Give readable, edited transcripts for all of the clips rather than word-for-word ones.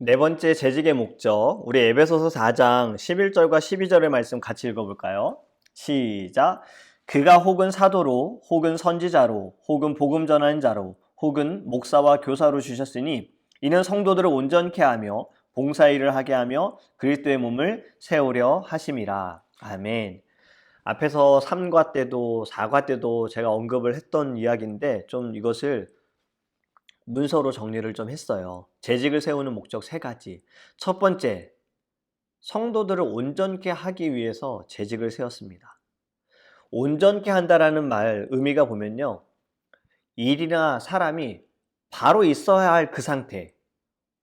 네 번째 재직의 목적, 우리 에베소서 4장 11절과 12절의 말씀 같이 읽어볼까요? 시작. 그가 혹은 사도로, 혹은 선지자로, 혹은 복음 전하는 자로, 혹은 목사와 교사로 주셨으니 이는 성도들을 온전케 하며 봉사일을 하게 하며 그리스도의 몸을 세우려 하심이라. 아멘. 앞에서 3과 때도 4과 때도 제가 언급을 했던 이야기인데 좀 이것을 문서로 정리를 좀 했어요. 재직을 세우는 목적 세 가지. 첫 번째, 성도들을 온전케 하기 위해서 재직을 세웠습니다. 온전케 한다라는 말 의미가 보면요. 일이나 사람이 바로 있어야 할 그 상태,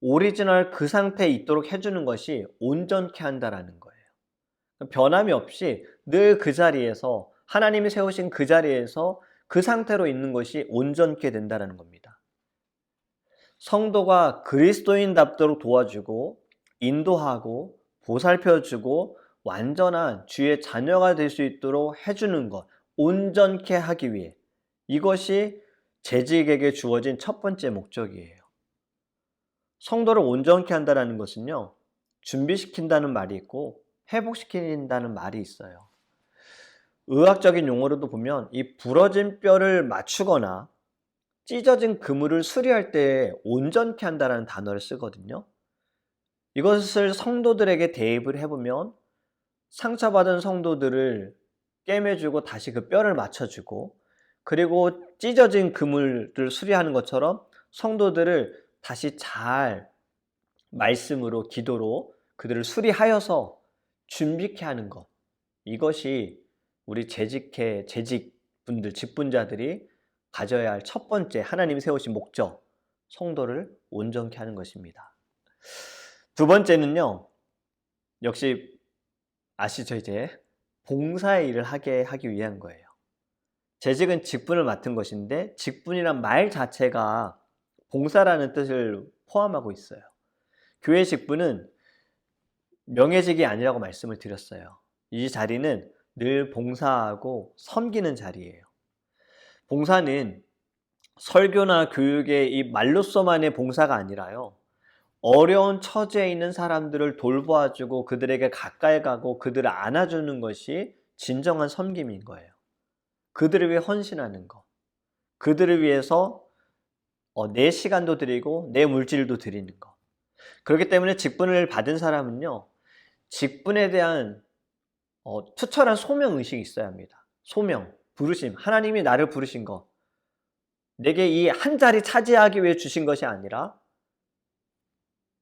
오리지널 그 상태에 있도록 해주는 것이 온전케 한다라는 거예요. 변함이 없이 늘 그 자리에서 하나님이 세우신 그 자리에서 그 상태로 있는 것이 온전케 된다는 겁니다. 성도가 그리스도인답도록 도와주고 인도하고 보살펴주고 완전한 주의 자녀가 될 수 있도록 해주는 것, 온전케 하기 위해 이것이 재직에게 주어진 첫 번째 목적이에요. 성도를 온전케 한다는 것은요, 준비시킨다는 말이 있고 회복시킨다는 말이 있어요. 의학적인 용어로도 보면 이 부러진 뼈를 맞추거나 찢어진 그물을 수리할 때 온전케 한다는 단어를 쓰거든요. 이것을 성도들에게 대입을 해보면 상처받은 성도들을 꿰매주고 다시 그 뼈를 맞춰주고 그리고 찢어진 그물을 수리하는 것처럼 성도들을 다시 잘 말씀으로 기도로 그들을 수리하여서 준비케 하는 것, 이것이 우리 재직분들, 직분자들이 가져야 할 첫 번째 하나님이 세우신 목적, 성도를 온전케 하는 것입니다. 두 번째는요, 역시 아시죠 이제? 봉사의 일을 하기 위한 거예요. 재직은 직분을 맡은 것인데 직분이란 말 자체가 봉사라는 뜻을 포함하고 있어요. 교회 직분은 명예직이 아니라고 말씀을 드렸어요. 이 자리는 늘 봉사하고 섬기는 자리예요. 봉사는 설교나 교육의 이 말로서만의 봉사가 아니라요. 어려운 처지에 있는 사람들을 돌보아주고 그들에게 가까이 가고 그들을 안아주는 것이 진정한 섬김인 거예요. 그들을 위해 헌신하는 것. 그들을 위해서 내 시간도 드리고 내 물질도 드리는 것. 그렇기 때문에 직분을 받은 사람은요. 직분에 대한 투철한 소명의식이 있어야 합니다. 소명, 부르심. 하나님이 나를 부르신 것. 내게 이 한 자리 차지하기 위해 주신 것이 아니라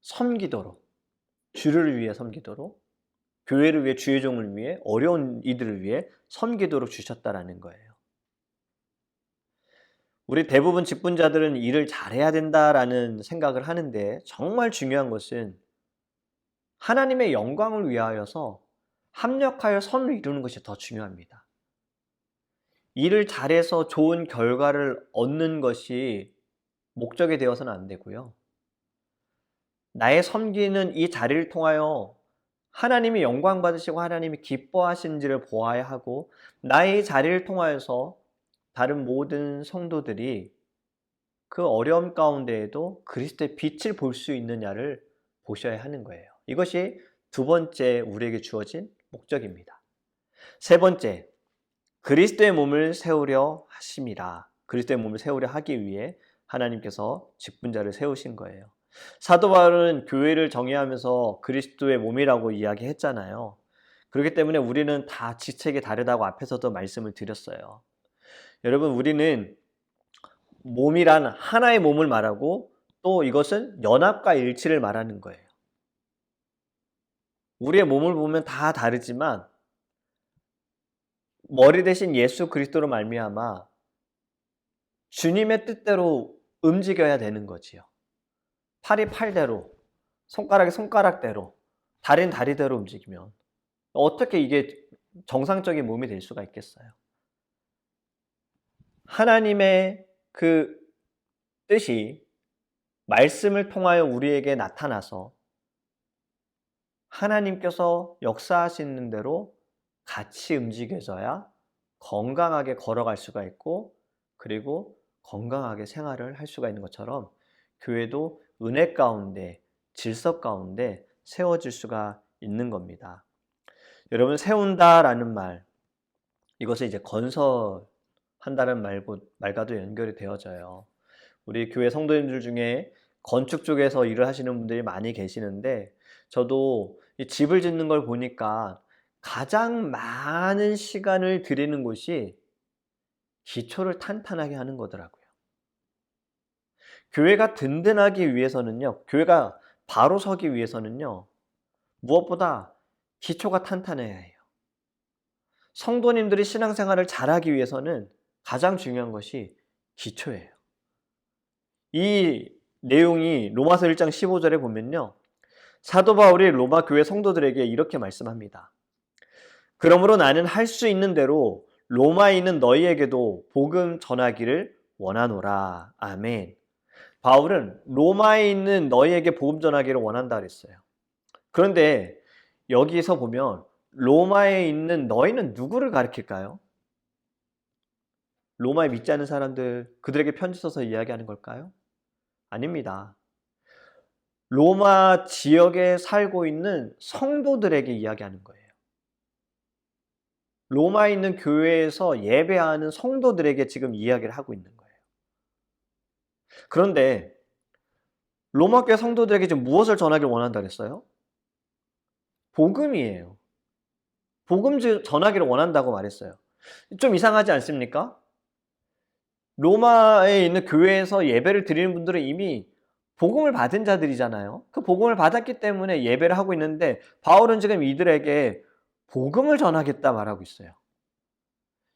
섬기도록, 주를 위해 섬기도록, 교회를 위해, 주의 종을 위해, 어려운 이들을 위해 섬기도록 주셨다라는 거예요. 우리 대부분 직분자들은 일을 잘해야 된다라는 생각을 하는데 정말 중요한 것은 하나님의 영광을 위하여서 합력하여 선을 이루는 것이 더 중요합니다. 일을 잘해서 좋은 결과를 얻는 것이 목적이 되어서는 안 되고요. 나의 섬기는 이 자리를 통하여 하나님이 영광 받으시고 하나님이 기뻐하신지를 보아야 하고 나의 자리를 통하여서 다른 모든 성도들이 그 어려움 가운데에도 그리스도의 빛을 볼 수 있느냐를 보셔야 하는 거예요. 이것이 두 번째 우리에게 주어진 목적입니다. 세 번째, 그리스도의 몸을 세우려 하심이라. 그리스도의 몸을 세우려 하기 위해 하나님께서 직분자를 세우신 거예요. 사도 바울은 교회를 정의하면서 그리스도의 몸이라고 이야기했잖아요. 그렇기 때문에 우리는 다 지책이 다르다고 앞에서도 말씀을 드렸어요. 여러분, 우리는 몸이란 하나의 몸을 말하고 또 이것은 연합과 일치를 말하는 거예요. 우리의 몸을 보면 다 다르지만 머리 대신 예수 그리스도로 말미암아 주님의 뜻대로 움직여야 되는 거지요. 팔이 팔대로, 손가락이 손가락대로, 다리는 다리대로 움직이면 어떻게 이게 정상적인 몸이 될 수가 있겠어요? 하나님의 그 뜻이 말씀을 통하여 우리에게 나타나서 하나님께서 역사하시는 대로 같이 움직여져야 건강하게 걸어갈 수가 있고 그리고 건강하게 생활을 할 수가 있는 것처럼 교회도 은혜 가운데 질서 가운데 세워질 수가 있는 겁니다. 여러분, 세운다라는 말, 이것을 이제 건설한다는 말과도 연결이 되어져요. 우리 교회 성도님들 중에 건축 쪽에서 일을 하시는 분들이 많이 계시는데, 저도 이 집을 짓는 걸 보니까 가장 많은 시간을 들이는 곳이 기초를 탄탄하게 하는 거더라고요. 교회가 든든하기 위해서는요, 교회가 바로 서기 위해서는요, 무엇보다 기초가 탄탄해야 해요. 성도님들이 신앙생활을 잘하기 위해서는 가장 중요한 것이 기초예요. 이 내용이 로마서 1장 15절에 보면요, 사도 바울이 로마 교회 성도들에게 이렇게 말씀합니다. 그러므로 나는 할 수 있는 대로 로마에 있는 너희에게도 복음 전하기를 원하노라. 아멘. 바울은 로마에 있는 너희에게 복음 전하기를 원한다 그랬어요. 그런데 여기서 보면 로마에 있는 너희는 누구를 가리킬까요? 로마에 믿지 않는 사람들, 그들에게 편지 써서 이야기하는 걸까요? 아닙니다. 로마 지역에 살고 있는 성도들에게 이야기하는 거예요. 로마에 있는 교회에서 예배하는 성도들에게 지금 이야기를 하고 있는 거예요. 그런데 로마 교회 성도들에게 지금 무엇을 전하기를 원한다 그랬어요? 복음이에요. 복음 전하기를 원한다고 말했어요. 좀 이상하지 않습니까? 로마에 있는 교회에서 예배를 드리는 분들은 이미 복음을 받은 자들이잖아요. 그 복음을 받았기 때문에 예배를 하고 있는데, 바울은 지금 이들에게 복음을 전하겠다 말하고 있어요.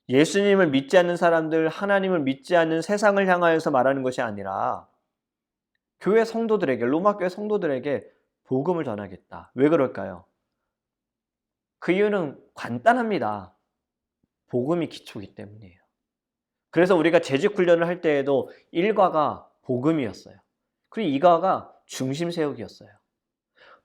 예수님을 믿지 않는 사람들, 하나님을 믿지 않는 세상을 향하여서 말하는 것이 아니라 교회 성도들에게, 로마 교회 성도들에게 복음을 전하겠다. 왜 그럴까요? 그 이유는 간단합니다. 복음이 기초이기 때문이에요. 그래서 우리가 재직 훈련을 할 때에도 1과가 복음이었어요. 그리고 2과가 중심 세우기였어요.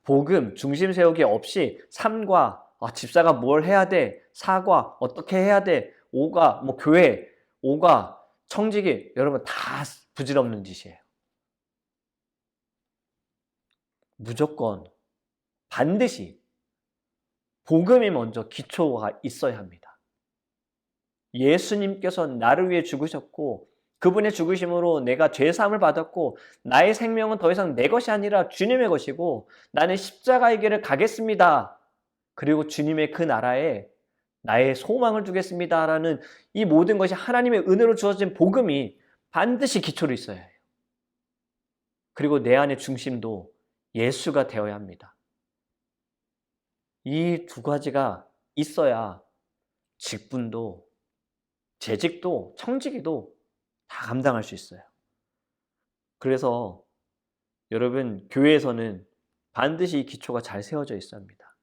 복음, 중심 세우기 없이 3과 집사가 뭘 해야 돼, 4과 어떻게 해야 돼, 5과 교회, 5과 청지기, 여러분 다 부질없는 짓이에요. 무조건 반드시 복음이 먼저 기초가 있어야 합니다. 예수님께서 나를 위해 죽으셨고, 그분의 죽으심으로 내가 죄사함을 받았고, 나의 생명은 더 이상 내 것이 아니라 주님의 것이고, 나는 십자가의 길을 가겠습니다. 그리고 주님의 그 나라에 나의 소망을 두겠습니다. 라는 이 모든 것이 하나님의 은혜로 주어진 복음이 반드시 기초로 있어야 해요. 그리고 내 안의 중심도 예수가 되어야 합니다. 이 두 가지가 있어야 직분도, 재직도, 청지기도 다 감당할 수 있어요. 그래서 여러분, 교회에서는 반드시 이 기초가 잘 세워져 있어야 합니다.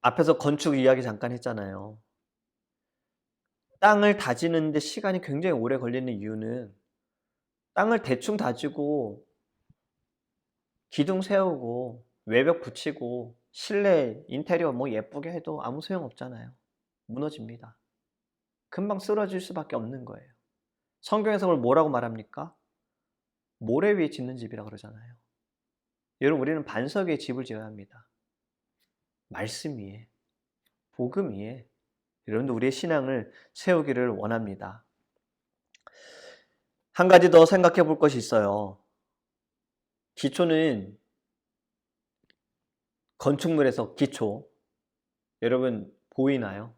앞에서 건축 이야기 잠깐 했잖아요. 땅을 다지는데 시간이 굉장히 오래 걸리는 이유는, 땅을 대충 다지고 기둥 세우고 외벽 붙이고 실내 인테리어 예쁘게 해도 아무 소용 없잖아요. 무너집니다. 금방 쓰러질 수밖에 없는 거예요. 성경에서 그걸 뭐라고 말합니까? 모래 위에 짓는 집이라 그러잖아요. 여러분, 우리는 반석 위에 집을 지어야 합니다. 말씀 위에, 복음 위에 여러분도 우리의 신앙을 세우기를 원합니다. 한 가지 더 생각해 볼 것이 있어요. 기초는, 건축물에서 기초, 여러분 보이나요?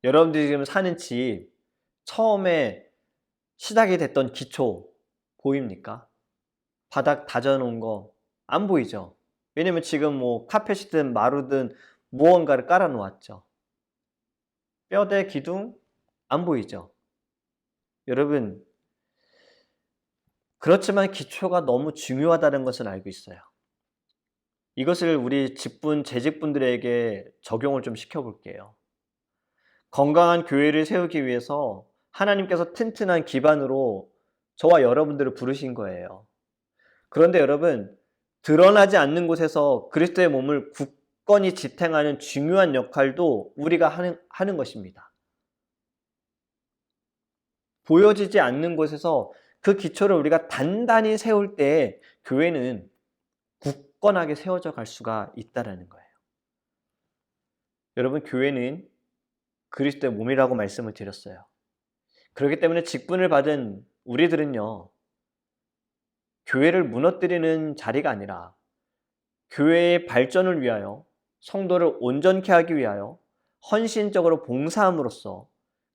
여러분들이 지금 사는 집 처음에 시작이 됐던 기초 보입니까? 바닥 다져놓은 거 안 보이죠? 왜냐면 지금 카펫이든 마루든 무언가를 깔아 놓았죠. 뼈대 기둥 안 보이죠? 여러분, 그렇지만 기초가 너무 중요하다는 것을 알고 있어요. 이것을 우리 직분, 재직분들에게 적용을 좀 시켜볼게요. 건강한 교회를 세우기 위해서 하나님께서 튼튼한 기반으로 저와 여러분들을 부르신 거예요. 그런데 여러분, 드러나지 않는 곳에서 그리스도의 몸을 굳건히 지탱하는 중요한 역할도 우리가 하는 것입니다. 보여지지 않는 곳에서 그 기초를 우리가 단단히 세울 때 교회는 굳건하게 세워져 갈 수가 있다라는 거예요. 여러분, 교회는 그리스도의 몸이라고 말씀을 드렸어요. 그렇기 때문에 직분을 받은 우리들은요, 교회를 무너뜨리는 자리가 아니라 교회의 발전을 위하여, 성도를 온전케 하기 위하여 헌신적으로 봉사함으로써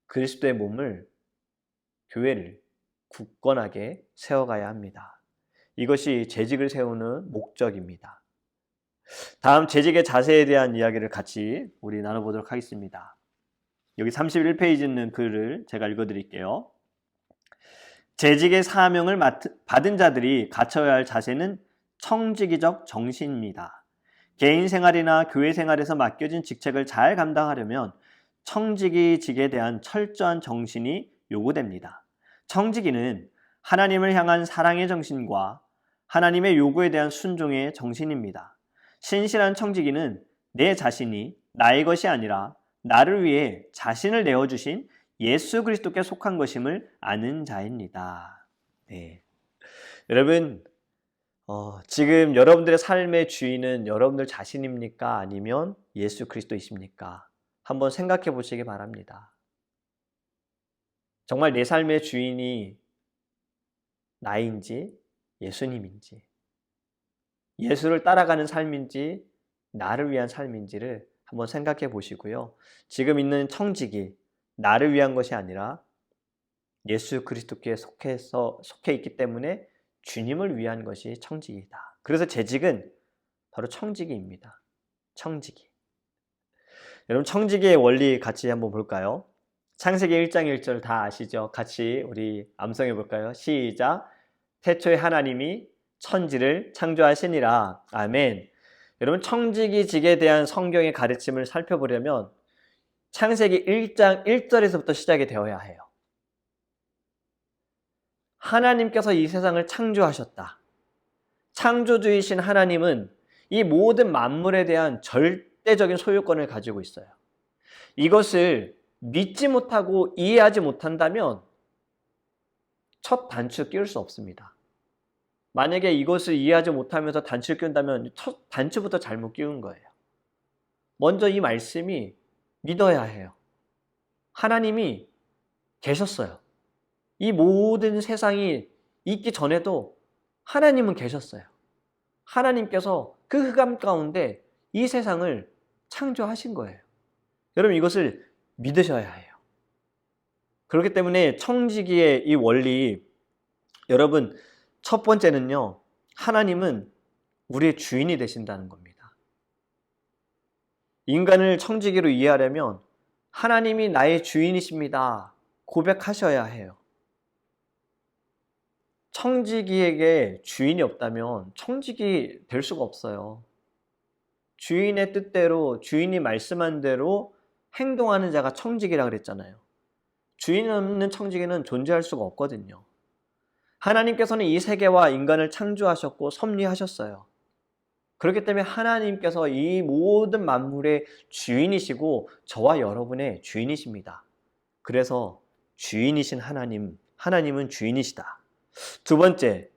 그리스도의 몸을, 교회를 굳건하게 세워가야 합니다. 이것이 재직을 세우는 목적입니다. 다음 재직의 자세에 대한 이야기를 같이 우리 나눠보도록 하겠습니다. 여기 31페이지 있는 글을 제가 읽어드릴게요. 재직의 사명을 받은 자들이 갖춰야 할 자세는 청지기적 정신입니다. 개인 생활이나 교회 생활에서 맡겨진 직책을 잘 감당하려면 청지기직에 대한 철저한 정신이 요구됩니다. 청지기는 하나님을 향한 사랑의 정신과 하나님의 요구에 대한 순종의 정신입니다. 신실한 청지기는 내 자신이 나의 것이 아니라 나를 위해 자신을 내어주신 예수 그리스도께 속한 것임을 아는 자입니다. 네. 여러분, 지금 여러분들의 삶의 주인은 여러분들 자신입니까? 아니면 예수 그리스도이십니까? 한번 생각해 보시기 바랍니다. 정말 내 삶의 주인이 나인지 예수님인지, 예수를 따라가는 삶인지 나를 위한 삶인지를 한번 생각해 보시고요. 지금 있는 청직이 나를 위한 것이 아니라 예수 그리스도께 속해 있기 때문에 주님을 위한 것이 청직이다. 그래서 재직은 바로 청직입니다. 청직이. 여러분, 청직의 원리 같이 한번 볼까요? 창세기 1장 1절 다 아시죠? 같이 우리 암송해 볼까요? 시작. 태초에 하나님이 천지를 창조하시니라. 아멘. 여러분, 청지기직에 대한 성경의 가르침을 살펴보려면 창세기 1장 1절에서부터 시작이 되어야 해요. 하나님께서 이 세상을 창조하셨다. 창조주이신 하나님은 이 모든 만물에 대한 절대적인 소유권을 가지고 있어요. 이것을 믿지 못하고 이해하지 못한다면 첫 단추 끼울 수 없습니다. 만약에 이것을 이해하지 못하면서 단추를 끼운다면 첫 단추부터 잘못 끼운 거예요. 먼저 이 말씀이 믿어야 해요. 하나님이 계셨어요. 이 모든 세상이 있기 전에도 하나님은 계셨어요. 하나님께서 그 흑암 가운데 이 세상을 창조하신 거예요. 여러분, 이것을 믿으셔야 해요. 그렇기 때문에 청지기의 이 원리, 여러분, 첫 번째는요, 하나님은 우리의 주인이 되신다는 겁니다. 인간을 청지기로 이해하려면 하나님이 나의 주인이십니다 고백하셔야 해요. 청지기에게 주인이 없다면 청지기 될 수가 없어요. 주인의 뜻대로, 주인이 말씀한 대로 행동하는 자가 청지기라 그랬잖아요. 주인 없는 청지기는 존재할 수가 없거든요. 하나님께서는 이 세계와 인간을 창조하셨고 섭리하셨어요. 그렇기 때문에 하나님께서 이 모든 만물의 주인이시고 저와 여러분의 주인이십니다. 그래서 주인이신 하나님은 주인이시다. 두 번째,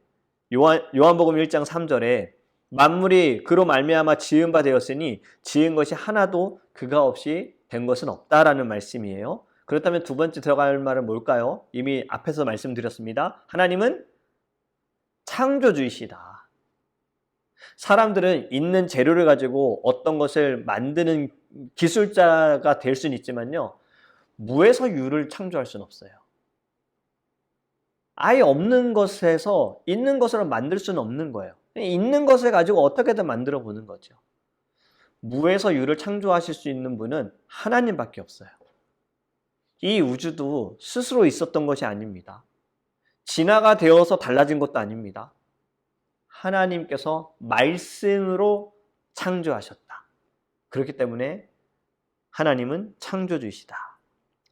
요한복음 1장 3절에 만물이 그로 말미암아 지은 바 되었으니 지은 것이 하나도 그가 없이 된 것은 없다라는 말씀이에요. 그렇다면 두 번째 들어갈 말은 뭘까요? 이미 앞에서 말씀드렸습니다. 하나님은 창조주이시다. 사람들은 있는 재료를 가지고 어떤 것을 만드는 기술자가 될 수는 있지만요, 무에서 유를 창조할 수는 없어요. 아예 없는 것에서 있는 것으로 만들 수는 없는 거예요. 있는 것을 가지고 어떻게든 만들어 보는 거죠. 무에서 유를 창조하실 수 있는 분은 하나님밖에 없어요. 이 우주도 스스로 있었던 것이 아닙니다. 진화가 되어서 달라진 것도 아닙니다. 하나님께서 말씀으로 창조하셨다. 그렇기 때문에 하나님은 창조주이시다.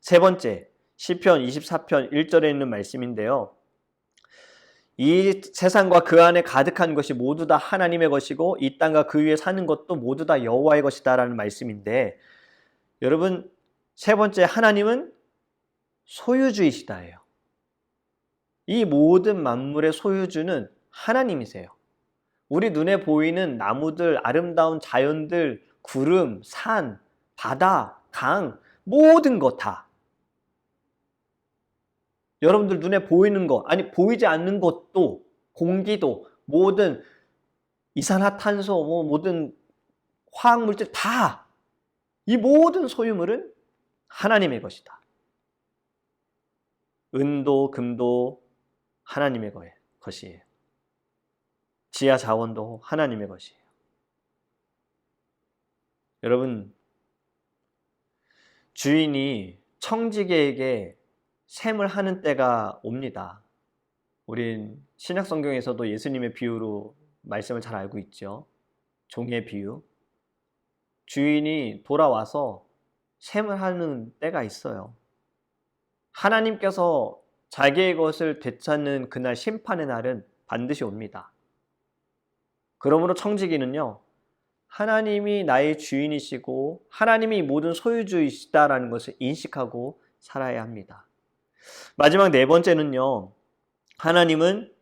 세 번째, 시편 24편 1절에 있는 말씀인데요. 이 세상과 그 안에 가득한 것이 모두 다 하나님의 것이고 이 땅과 그 위에 사는 것도 모두 다 여호와의 것이다 라는 말씀인데, 여러분, 세 번째, 하나님은 소유주이시다예요. 이 모든 만물의 소유주는 하나님이세요. 우리 눈에 보이는 나무들, 아름다운 자연들, 구름, 산, 바다, 강, 모든 것 다. 여러분들 눈에 보이는 것, 아니 보이지 않는 것도, 공기도, 모든 이산화탄소, 모든 화학물질 다, 이 모든 소유물은 하나님의 것이다. 은도, 금도 하나님의 것이에요. 지하 자원도 하나님의 것이에요. 여러분, 주인이 청지기에게 셈을 하는 때가 옵니다. 우린 신약 성경에서도 예수님의 비유로 말씀을 잘 알고 있죠. 종의 비유. 주인이 돌아와서 셈을 하는 때가 있어요. 하나님께서 자기의 것을 되찾는 그날 심판의 날은 반드시 옵니다. 그러므로 청지기는요, 하나님이 나의 주인이시고 하나님이 모든 소유주이시다라는 것을 인식하고 살아야 합니다. 마지막 네 번째는요, 하나님은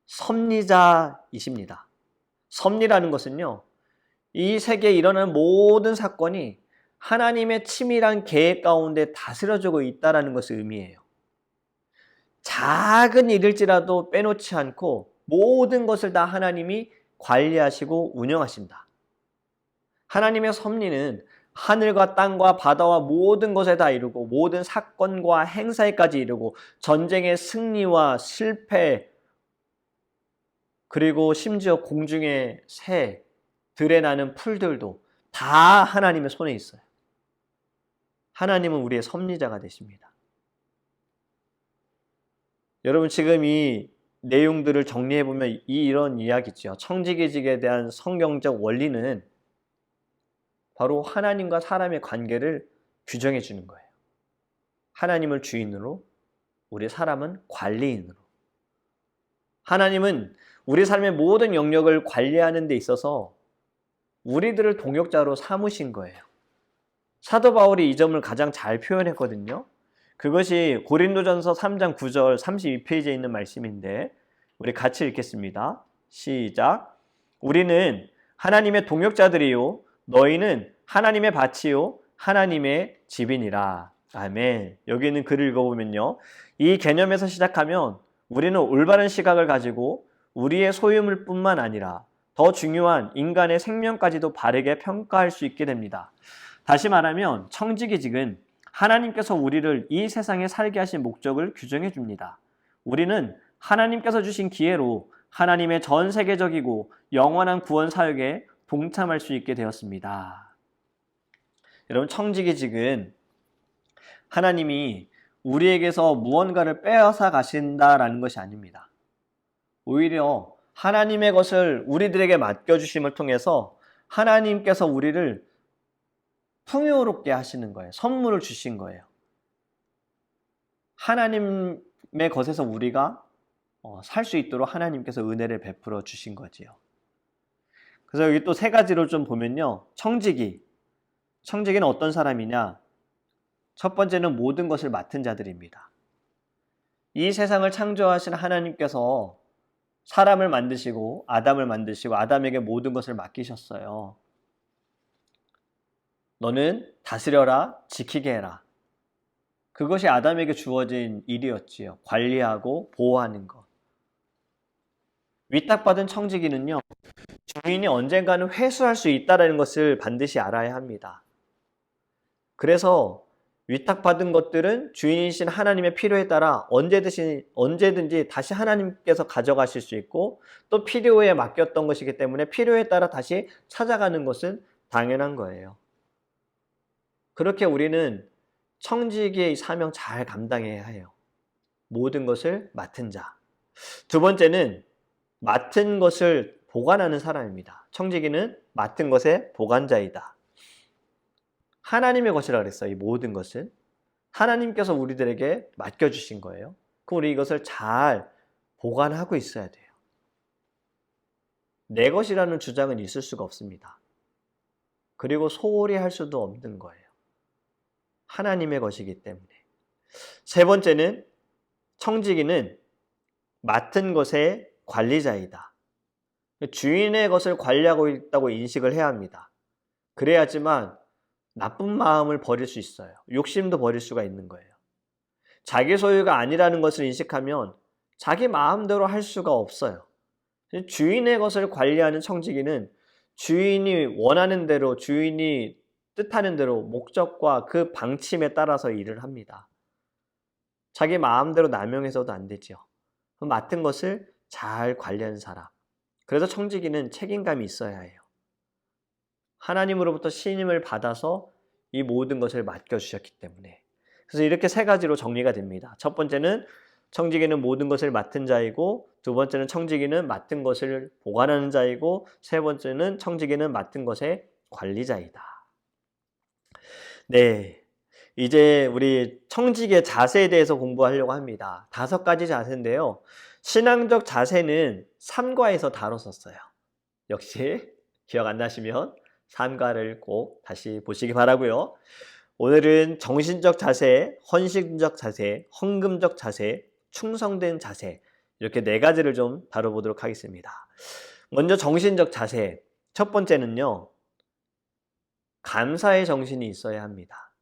섭리자이십니다. 섭리라는 것은요, 이 세계에 일어나는 모든 사건이 하나님의 치밀한 계획 가운데 다스려지고 있다는 것을 의미해요. 작은 일일지라도 빼놓지 않고 모든 것을 다 하나님이 관리하시고 운영하신다. 하나님의 섭리는 하늘과 땅과 바다와 모든 것에 다 이루고 모든 사건과 행사에까지 이루고 전쟁의 승리와 실패, 그리고 심지어 공중의 새, 들에 나는 풀들도 다 하나님의 손에 있어요. 하나님은 우리의 섭리자가 되십니다. 여러분, 지금 이 내용들을 정리해보면 이런 이야기죠. 청지기직에 대한 성경적 원리는 바로 하나님과 사람의 관계를 규정해 주는 거예요. 하나님을 주인으로, 우리 사람은 관리인으로. 하나님은 우리 삶의 모든 영역을 관리하는 데 있어서 우리들을 동역자로 삼으신 거예요. 사도 바울이 이 점을 가장 잘 표현했거든요. 그것이 고린도전서 3장 9절 32페이지에 있는 말씀인데 우리 같이 읽겠습니다. 시작. 우리는 하나님의 동역자들이요 너희는 하나님의 밭이요 하나님의 집이니라. 아멘. 여기 있는 글을 읽어보면요, 이 개념에서 시작하면 우리는 올바른 시각을 가지고 우리의 소유물뿐만 아니라 더 중요한 인간의 생명까지도 바르게 평가할 수 있게 됩니다. 다시 말하면 청지기직은 하나님께서 우리를 이 세상에 살게 하신 목적을 규정해 줍니다. 우리는 하나님께서 주신 기회로 하나님의 전 세계적이고 영원한 구원 사역에 동참할 수 있게 되었습니다. 여러분, 청지기직은 하나님이 우리에게서 무언가를 빼앗아 가신다라는 것이 아닙니다. 오히려 하나님의 것을 우리들에게 맡겨주심을 통해서 하나님께서 우리를 풍요롭게 하시는 거예요. 선물을 주신 거예요. 하나님의 것에서 우리가 살 수 있도록 하나님께서 은혜를 베풀어 주신 거지요. 그래서 여기 또 세 가지로 좀 보면요. 청지기는 어떤 사람이냐? 첫 번째는 모든 것을 맡은 자들입니다. 이 세상을 창조하신 하나님께서 사람을 만드시고 아담을 만드시고 아담에게 모든 것을 맡기셨어요. 너는 다스려라, 지키게 해라. 그것이 아담에게 주어진 일이었지요. 관리하고 보호하는 것. 위탁받은 청지기는요, 주인이 언젠가는 회수할 수 있다는 것을 반드시 알아야 합니다. 그래서 위탁받은 것들은 주인이신 하나님의 필요에 따라 언제든지 다시 하나님께서 가져가실 수 있고, 또 필요에 맡겼던 것이기 때문에 필요에 따라 다시 찾아가는 것은 당연한 거예요. 그렇게 우리는 청지기의 사명 잘 감당해야 해요. 모든 것을 맡은 자. 두 번째는 맡은 것을 보관하는 사람입니다. 청지기는 맡은 것의 보관자이다. 하나님의 것이라 그랬어요. 이 모든 것은 하나님께서 우리들에게 맡겨주신 거예요. 그럼 우리 이것을 잘 보관하고 있어야 돼요. 내 것이라는 주장은 있을 수가 없습니다. 그리고 소홀히 할 수도 없는 거예요. 하나님의 것이기 때문에. 세 번째는 청지기는 맡은 것의 관리자이다. 주인의 것을 관리하고 있다고 인식을 해야 합니다. 그래야지만 나쁜 마음을 버릴 수 있어요. 욕심도 버릴 수가 있는 거예요. 자기 소유가 아니라는 것을 인식하면 자기 마음대로 할 수가 없어요. 주인의 것을 관리하는 청지기는 주인이 원하는 대로, 주인이 뜻하는 대로 목적과 그 방침에 따라서 일을 합니다. 자기 마음대로 남용해서도 안 되죠. 맡은 것을 잘 관리하는 사람. 그래서 청지기는 책임감이 있어야 해요. 하나님으로부터 신임을 받아서 이 모든 것을 맡겨주셨기 때문에. 그래서 이렇게 세 가지로 정리가 됩니다. 첫 번째는 청지기는 모든 것을 맡은 자이고, 두 번째는 청지기는 맡은 것을 보관하는 자이고, 세 번째는 청지기는 맡은 것의 관리자이다. 네, 이제 우리 청지기의 자세에 대해서 공부하려고 합니다. 5가지 자세인데요. 신앙적 자세는 3과에서 다뤘었어요. 역시 기억 안 나시면 3과를 꼭 다시 보시기 바라고요. 오늘은 정신적 자세, 헌신적 자세, 헌금적 자세, 충성된 자세, 이렇게 4가지를 좀 다뤄보도록 하겠습니다. 먼저 정신적 자세. 첫 번째는요, 감사의 정신이 있어야 합니다.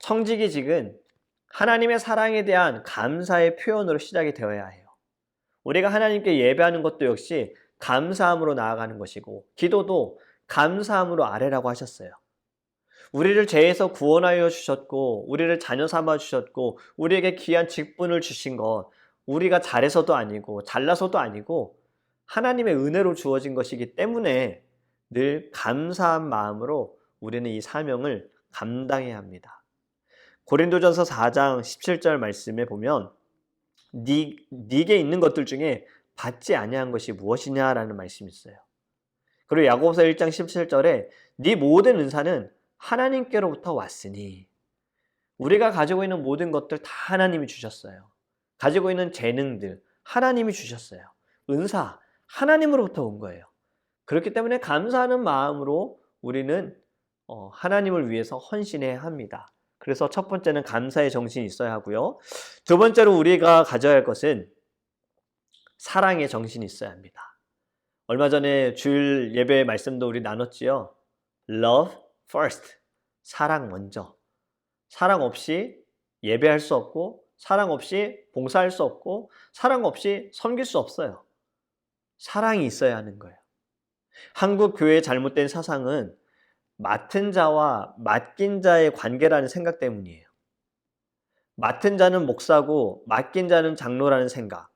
청지기직은 하나님의 사랑에 대한 감사의 표현으로 시작이 되어야 해요. 우리가 하나님께 예배하는 것도 역시 감사함으로 나아가는 것이고, 기도도 감사함으로 아뢰라고 하셨어요. 우리를 죄에서 구원하여 주셨고, 우리를 자녀 삼아 주셨고, 우리에게 귀한 직분을 주신 것, 우리가 잘해서도 아니고 잘나서도 아니고 하나님의 은혜로 주어진 것이기 때문에 늘 감사한 마음으로 우리는 이 사명을 감당해야 합니다. 고린도전서 4장 17절 말씀에 보면 네게 있는 것들 중에 받지 아니한 것이 무엇이냐라는 말씀이 있어요. 그리고 야고보서 1장 17절에 네 모든 은사는 하나님께로부터 왔으니, 우리가 가지고 있는 모든 것들 다 하나님이 주셨어요. 가지고 있는 재능들 하나님이 주셨어요. 은사 하나님으로부터 온 거예요. 그렇기 때문에 감사하는 마음으로 우리는 하나님을 위해서 헌신해야 합니다. 그래서 첫 번째는 감사의 정신이 있어야 하고요. 두 번째로 우리가 가져야 할 것은 사랑의 정신이 있어야 합니다. 얼마 전에 주일 예배 말씀도 우리 나눴지요. Love first. 사랑 먼저. 사랑 없이 예배할 수 없고, 사랑 없이 봉사할 수 없고, 사랑 없이 섬길 수 없어요. 사랑이 있어야 하는 거예요. 한국 교회의 잘못된 사상은 맡은 자와 맡긴 자의 관계라는 생각 때문이에요. 맡은 자는 목사고 맡긴 자는 장로라는 생각,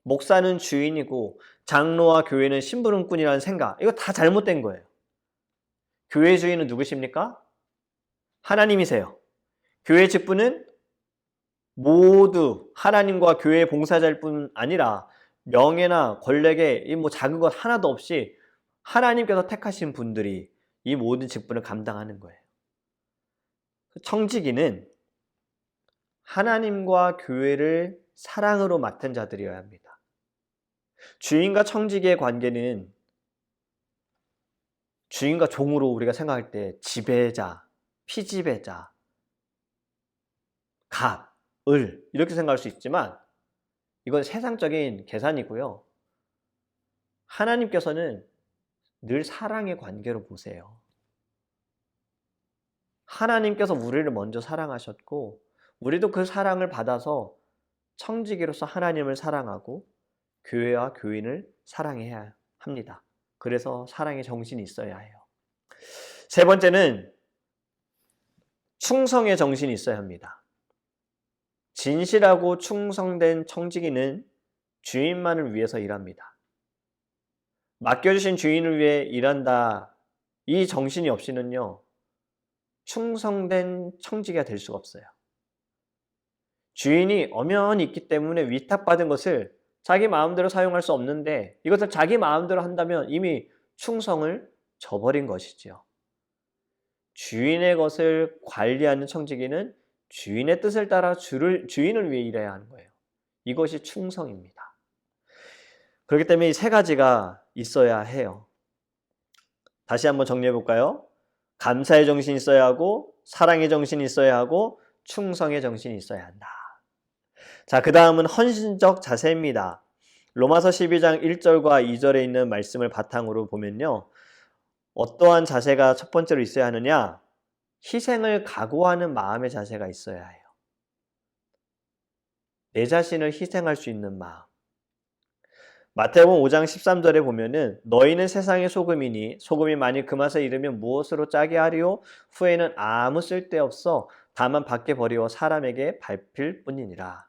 목사는 주인이고 장로와 교회는 심부름꾼이라는 생각, 이거 다 잘못된 거예요. 교회 주인은 누구십니까? 하나님이세요. 교회 직분은 모두 하나님과 교회의 봉사자일 뿐 아니라 명예나 권력에 작은 것 하나도 없이 하나님께서 택하신 분들이 이 모든 직분을 감당하는 거예요. 청지기는 하나님과 교회를 사랑으로 맡은 자들이어야 합니다. 주인과 청지기의 관계는 주인과 종으로 우리가 생각할 때 지배자, 피지배자, 갑, 을 이렇게 생각할 수 있지만 이건 세상적인 계산이고요. 하나님께서는 늘 사랑의 관계로 보세요. 하나님께서 우리를 먼저 사랑하셨고 우리도 그 사랑을 받아서 청지기로서 하나님을 사랑하고 교회와 교인을 사랑해야 합니다. 그래서 사랑의 정신이 있어야 해요. 세 번째는 충성의 정신이 있어야 합니다. 진실하고 충성된 청지기는 주인만을 위해서 일합니다. 맡겨주신 주인을 위해 일한다. 이 정신이 없이는요, 충성된 청지기가 될 수가 없어요. 주인이 엄연히 있기 때문에 위탁받은 것을 자기 마음대로 사용할 수 없는데 이것을 자기 마음대로 한다면 이미 충성을 저버린 것이죠. 주인의 것을 관리하는 청지기는 주인의 뜻을 따라 주인을 위해 일해야 하는 거예요. 이것이 충성입니다. 그렇기 때문에 이 세 가지가 있어야 해요. 다시 한번 정리해 볼까요? 감사의 정신이 있어야 하고, 사랑의 정신이 있어야 하고, 충성의 정신이 있어야 한다. 자, 그 다음은 헌신적 자세입니다. 로마서 12장 1절과 2절에 있는 말씀을 바탕으로 보면요. 어떠한 자세가 첫 번째로 있어야 하느냐? 희생을 각오하는 마음의 자세가 있어야 해요. 내 자신을 희생할 수 있는 마음. 마태복음 5장 13절에 보면은 너희는 세상의 소금이니 소금이 만일 그 맛을 잃으면 무엇으로 짜게 하리요? 후에는 아무 쓸데없어 다만 밖에 버리어 사람에게 밟힐 뿐이니라.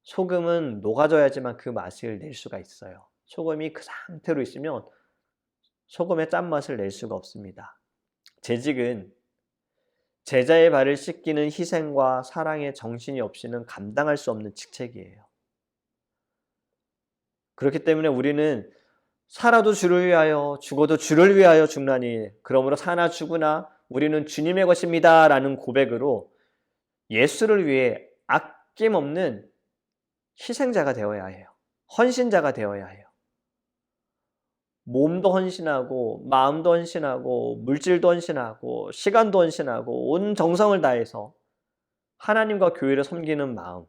소금은 녹아져야지만 그 맛을 낼 수가 있어요. 소금이 그 상태로 있으면 소금의 짠맛을 낼 수가 없습니다. 재직은 제자의 발을 씻기는 희생과 사랑의 정신이 없이는 감당할 수 없는 직책이에요. 그렇기 때문에 우리는 살아도 주를 위하여 죽어도 주를 위하여 죽나니 그러므로 사나 죽으나 우리는 주님의 것입니다 라는 고백으로 예수를 위해 아낌없는 희생자가 되어야 해요. 헌신자가 되어야 해요. 몸도 헌신하고 마음도 헌신하고 물질도 헌신하고 시간도 헌신하고 온 정성을 다해서 하나님과 교회를 섬기는 마음,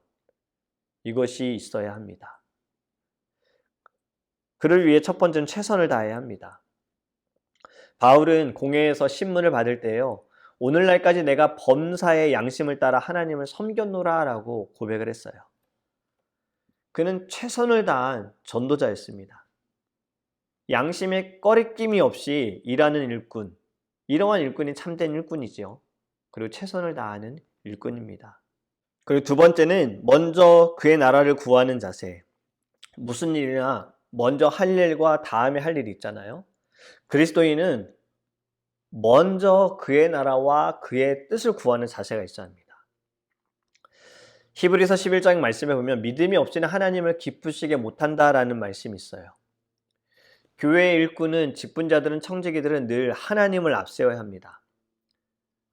이것이 있어야 합니다. 그를 위해 첫 번째는 최선을 다해야 합니다. 바울은 공회에서 신문을 받을 때요, 오늘날까지 내가 범사의 양심을 따라 하나님을 섬겼노라 라고 고백을 했어요. 그는 최선을 다한 전도자였습니다. 양심에 꺼리낌이 없이 일하는 일꾼, 이러한 일꾼이 참된 일꾼이지요. 그리고 최선을 다하는 일꾼입니다. 그리고 두 번째는 먼저 그의 나라를 구하는 자세. 무슨 일이나 먼저 할 일과 다음에 할 일이 있잖아요. 그리스도인은 먼저 그의 나라와 그의 뜻을 구하는 자세가 있어야 합니다. 히브리서 11장 말씀에 보면 믿음이 없이는 하나님을 기쁘시게 못한다라는 말씀이 있어요. 교회의 일꾼은 직분자들은 청지기들은 늘 하나님을 앞세워야 합니다.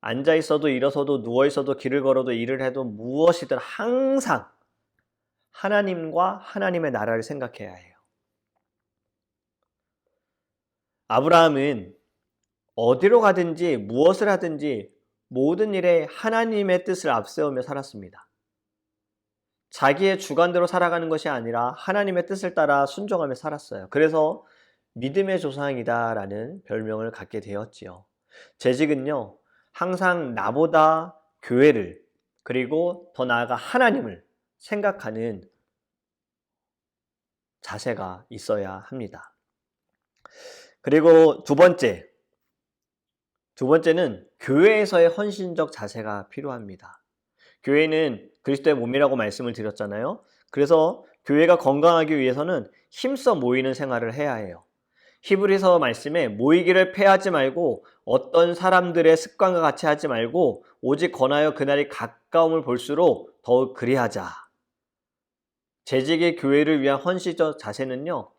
앉아 있어도 일어서도 누워 있어도 길을 걸어도 일을 해도 무엇이든 항상 하나님과 하나님의 나라를 생각해야 해요. 아브라함은 어디로 가든지 무엇을 하든지 모든 일에 하나님의 뜻을 앞세우며 살았습니다. 자기의 주관대로 살아가는 것이 아니라 하나님의 뜻을 따라 순종하며 살았어요. 그래서 믿음의 조상이다라는 별명을 갖게 되었지요. 재직은요, 항상 나보다 교회를 그리고 더 나아가 하나님을 생각하는 자세가 있어야 합니다. 그리고 두 번째는 교회에서의 헌신적 자세가 필요합니다. 교회는 그리스도의 몸이라고 말씀을 드렸잖아요. 그래서 교회가 건강하기 위해서는 힘써 모이는 생활을 해야 해요. 히브리서 말씀에 모이기를 패하지 말고 어떤 사람들의 습관과 같이 하지 말고 오직 권하여 그날이 가까움을 볼수록 더욱 그리하자. 재직의 교회를 위한 헌신적 자세는요,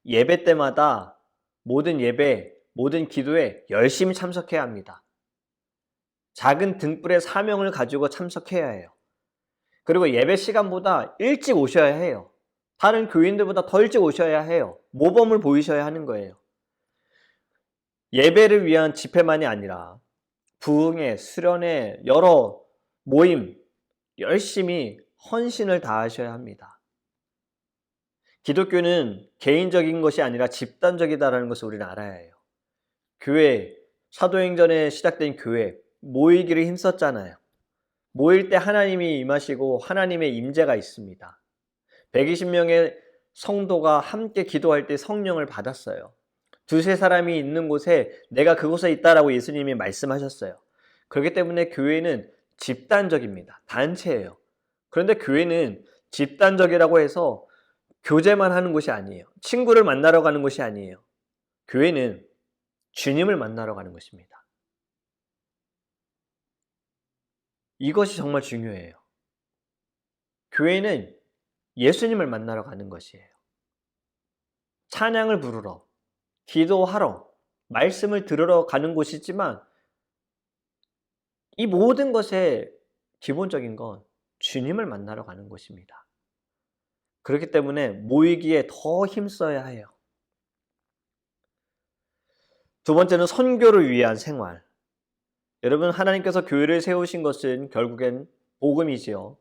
예배 때마다 모든 예배, 모든 기도에 열심히 참석해야 합니다. 작은 등불의 사명을 가지고 참석해야 해요. 그리고 예배 시간보다 일찍 오셔야 해요. 다른 교인들보다 더 일찍 오셔야 해요. 모범을 보이셔야 하는 거예요. 예배를 위한 집회만이 아니라 부흥회, 수련회, 여러 모임 열심히 헌신을 다하셔야 합니다. 기독교는 개인적인 것이 아니라 집단적이다라는 것을 우리는 알아야 해요. 교회, 사도행전에 시작된 교회, 모이기를 힘썼잖아요. 모일 때 하나님이 임하시고 하나님의 임재가 있습니다. 120명의 성도가 함께 기도할 때 성령을 받았어요. 두세 사람이 있는 곳에 내가 그곳에 있다라고 예수님이 말씀하셨어요. 그렇기 때문에 교회는 집단적입니다. 단체예요. 그런데 교회는 집단적이라고 해서 교제만 하는 곳이 아니에요. 친구를 만나러 가는 곳이 아니에요. 교회는 주님을 만나러 가는 것입니다. 이것이 정말 중요해요. 교회는 예수님을 만나러 가는 것이에요. 찬양을 부르러, 기도하러, 말씀을 들으러 가는 곳이지만 이 모든 것의 기본적인 건 주님을 만나러 가는 곳입니다. 그렇기 때문에 모이기에 더 힘써야 해요. 두 번째는 선교를 위한 생활. 여러분, 하나님께서 교회를 세우신 것은 결국엔 복음이지요.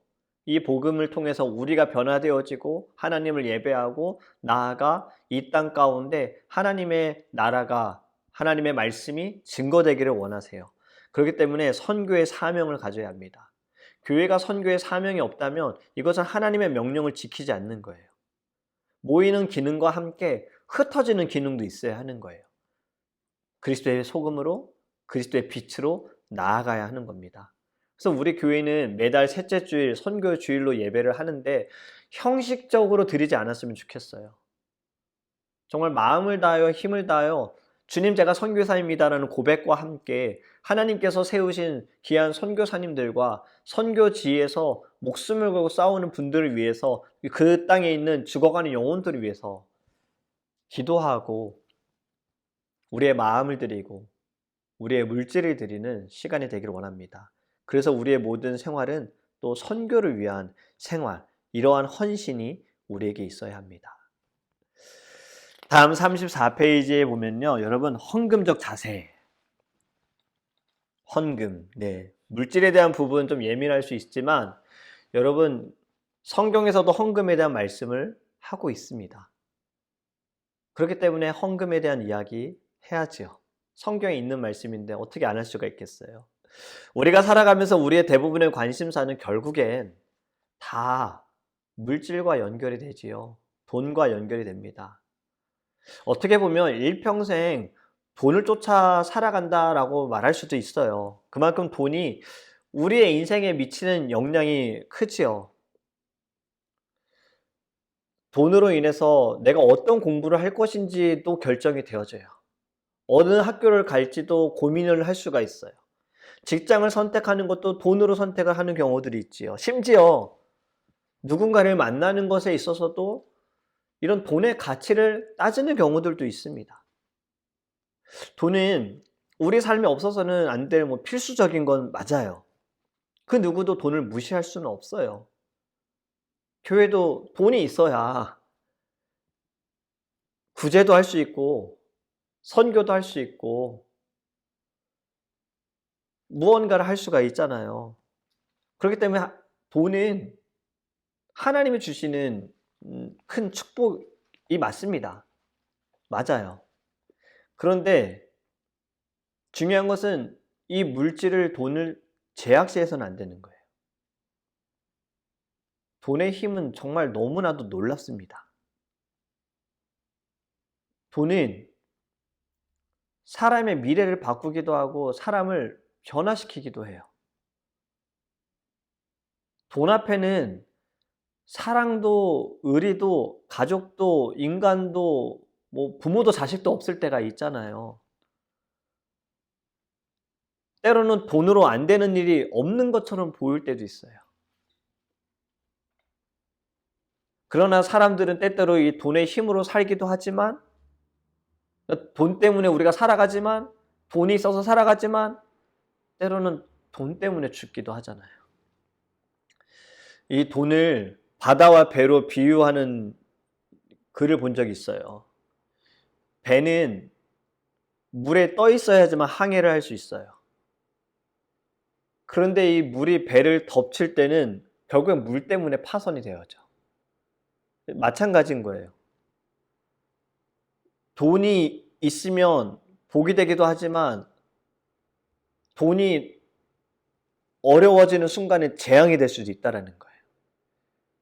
이 복음을 통해서 우리가 변화되어지고 하나님을 예배하고 나아가 이 땅 가운데 하나님의 나라가 하나님의 말씀이 증거되기를 원하세요. 그렇기 때문에 선교의 사명을 가져야 합니다. 교회가 선교의 사명이 없다면 이것은 하나님의 명령을 지키지 않는 거예요. 모이는 기능과 함께 흩어지는 기능도 있어야 하는 거예요. 그리스도의 소금으로 그리스도의 빛으로 나아가야 하는 겁니다. 그래서 우리 교회는 매달 셋째 주일 선교 주일로 예배를 하는데 형식적으로 드리지 않았으면 좋겠어요. 정말 마음을 다하여 힘을 다하여 주님 제가 선교사입니다라는 고백과 함께 하나님께서 세우신 귀한 선교사님들과 선교지에서 목숨을 걸고 싸우는 분들을 위해서 그 땅에 있는 죽어가는 영혼들을 위해서 기도하고 우리의 마음을 드리고 우리의 물질을 드리는 시간이 되기를 원합니다. 그래서 우리의 모든 생활은 또 선교를 위한 생활, 이러한 헌신이 우리에게 있어야 합니다. 다음 34페이지에 보면요. 여러분, 헌금적 자세. 헌금. 네. 물질에 대한 부분은 좀 예민할 수 있지만 여러분, 성경에서도 헌금에 대한 말씀을 하고 있습니다. 그렇기 때문에 헌금에 대한 이야기 해야지요. 성경에 있는 말씀인데 어떻게 안 할 수가 있겠어요. 우리가 살아가면서 우리의 대부분의 관심사는 결국엔 다 물질과 연결이 되지요. 돈과 연결이 됩니다. 어떻게 보면 일평생 돈을 쫓아 살아간다라고 말할 수도 있어요. 그만큼 돈이 우리의 인생에 미치는 영향이 크지요. 돈으로 인해서 내가 어떤 공부를 할 것인지도 결정이 되어져요. 어느 학교를 갈지도 고민을 할 수가 있어요. 직장을 선택하는 것도 돈으로 선택을 하는 경우들이 있지요. 심지어 누군가를 만나는 것에 있어서도 이런 돈의 가치를 따지는 경우들도 있습니다. 돈은 우리 삶에 없어서는 안 될 필수적인 건 맞아요. 그 누구도 돈을 무시할 수는 없어요. 교회도 돈이 있어야 구제도 할 수 있고 선교도 할 수 있고 무언가를 할 수가 있잖아요. 그렇기 때문에 돈은 하나님이 주시는 큰 축복이 맞습니다. 맞아요. 그런데 중요한 것은 이 물질을 돈을 제약시해서는 안 되는 거예요. 돈의 힘은 정말 너무나도 놀랍습니다. 돈은 사람의 미래를 바꾸기도 하고 사람을 변화시키기도 해요. 돈 앞에는 사랑도 의리도 가족도 인간도 부모도 자식도 없을 때가 있잖아요. 때로는 돈으로 안 되는 일이 없는 것처럼 보일 때도 있어요. 그러나 사람들은 때때로 이 돈의 힘으로 살기도 하지만 돈 때문에 우리가 살아가지만 돈이 있어서 살아가지만 때로는 돈 때문에 죽기도 하잖아요. 이 돈을 바다와 배로 비유하는 글을 본 적이 있어요. 배는 물에 떠 있어야지만 항해를 할 수 있어요. 그런데 이 물이 배를 덮칠 때는 결국엔 물 때문에 파손이 되어져. 마찬가지인 거예요. 돈이 있으면 복이 되기도 하지만 돈이 어려워지는 순간에 재앙이 될 수도 있다는 거예요.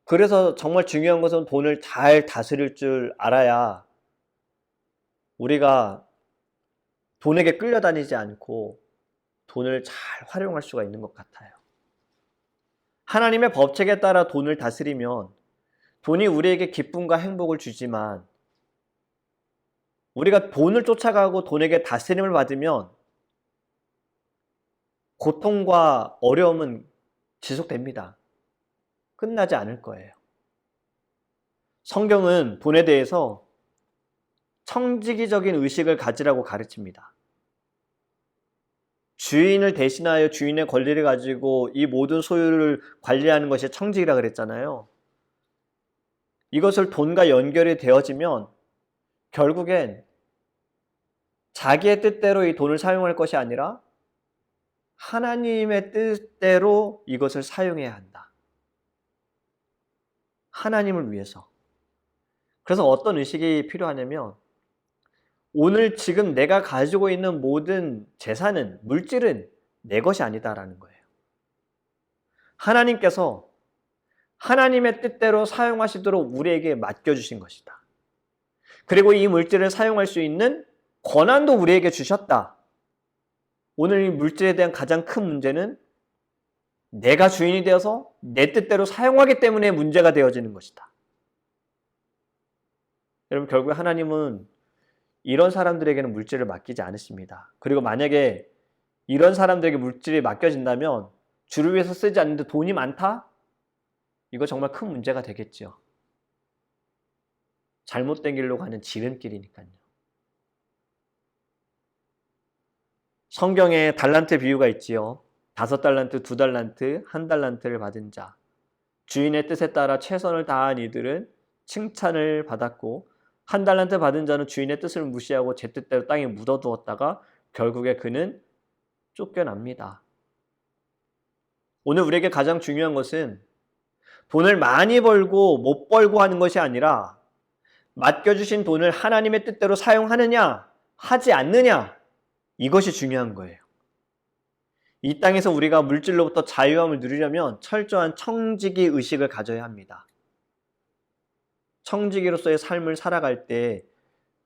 그래서 정말 중요한 것은 돈을 잘 다스릴 줄 알아야 우리가 돈에게 끌려다니지 않고 돈을 잘 활용할 수가 있는 것 같아요. 하나님의 법칙에 따라 돈을 다스리면 돈이 우리에게 기쁨과 행복을 주지만 우리가 돈을 쫓아가고 돈에게 다스림을 받으면 고통과 어려움은 지속됩니다. 끝나지 않을 거예요. 성경은 돈에 대해서 청지기적인 의식을 가지라고 가르칩니다. 주인을 대신하여 주인의 권리를 가지고 이 모든 소유를 관리하는 것이 청지기라 그랬잖아요. 이것을 돈과 연결이 되어지면 결국엔 자기의 뜻대로 이 돈을 사용할 것이 아니라 하나님의 뜻대로 이것을 사용해야 한다. 하나님을 위해서. 그래서 어떤 의식이 필요하냐면 오늘 지금 내가 가지고 있는 모든 재산은, 물질은 내 것이 아니다라는 거예요. 하나님께서 하나님의 뜻대로 사용하시도록 우리에게 맡겨주신 것이다. 그리고 이 물질을 사용할 수 있는 권한도 우리에게 주셨다. 오늘 이 물질에 대한 가장 큰 문제는 내가 주인이 되어서 내 뜻대로 사용하기 때문에 문제가 되어지는 것이다. 여러분, 결국에 하나님은 이런 사람들에게는 물질을 맡기지 않으십니다. 그리고 만약에 이런 사람들에게 물질이 맡겨진다면 주를 위해서 쓰지 않는데 돈이 많다? 이거 정말 큰 문제가 되겠죠. 잘못된 길로 가는 지름길이니까요. 성경에 달란트 비유가 있지요. 5달란트, 2달란트, 1달란트를 받은 자. 주인의 뜻에 따라 최선을 다한 이들은 칭찬을 받았고 1달란트 받은 자는 주인의 뜻을 무시하고 제 뜻대로 땅에 묻어두었다가 결국에 그는 쫓겨납니다. 오늘 우리에게 가장 중요한 것은 돈을 많이 벌고 못 벌고 하는 것이 아니라 맡겨주신 돈을 하나님의 뜻대로 사용하느냐, 하지 않느냐, 이것이 중요한 거예요. 이 땅에서 우리가 물질로부터 자유함을 누리려면 철저한 청지기 의식을 가져야 합니다. 청지기로서의 삶을 살아갈 때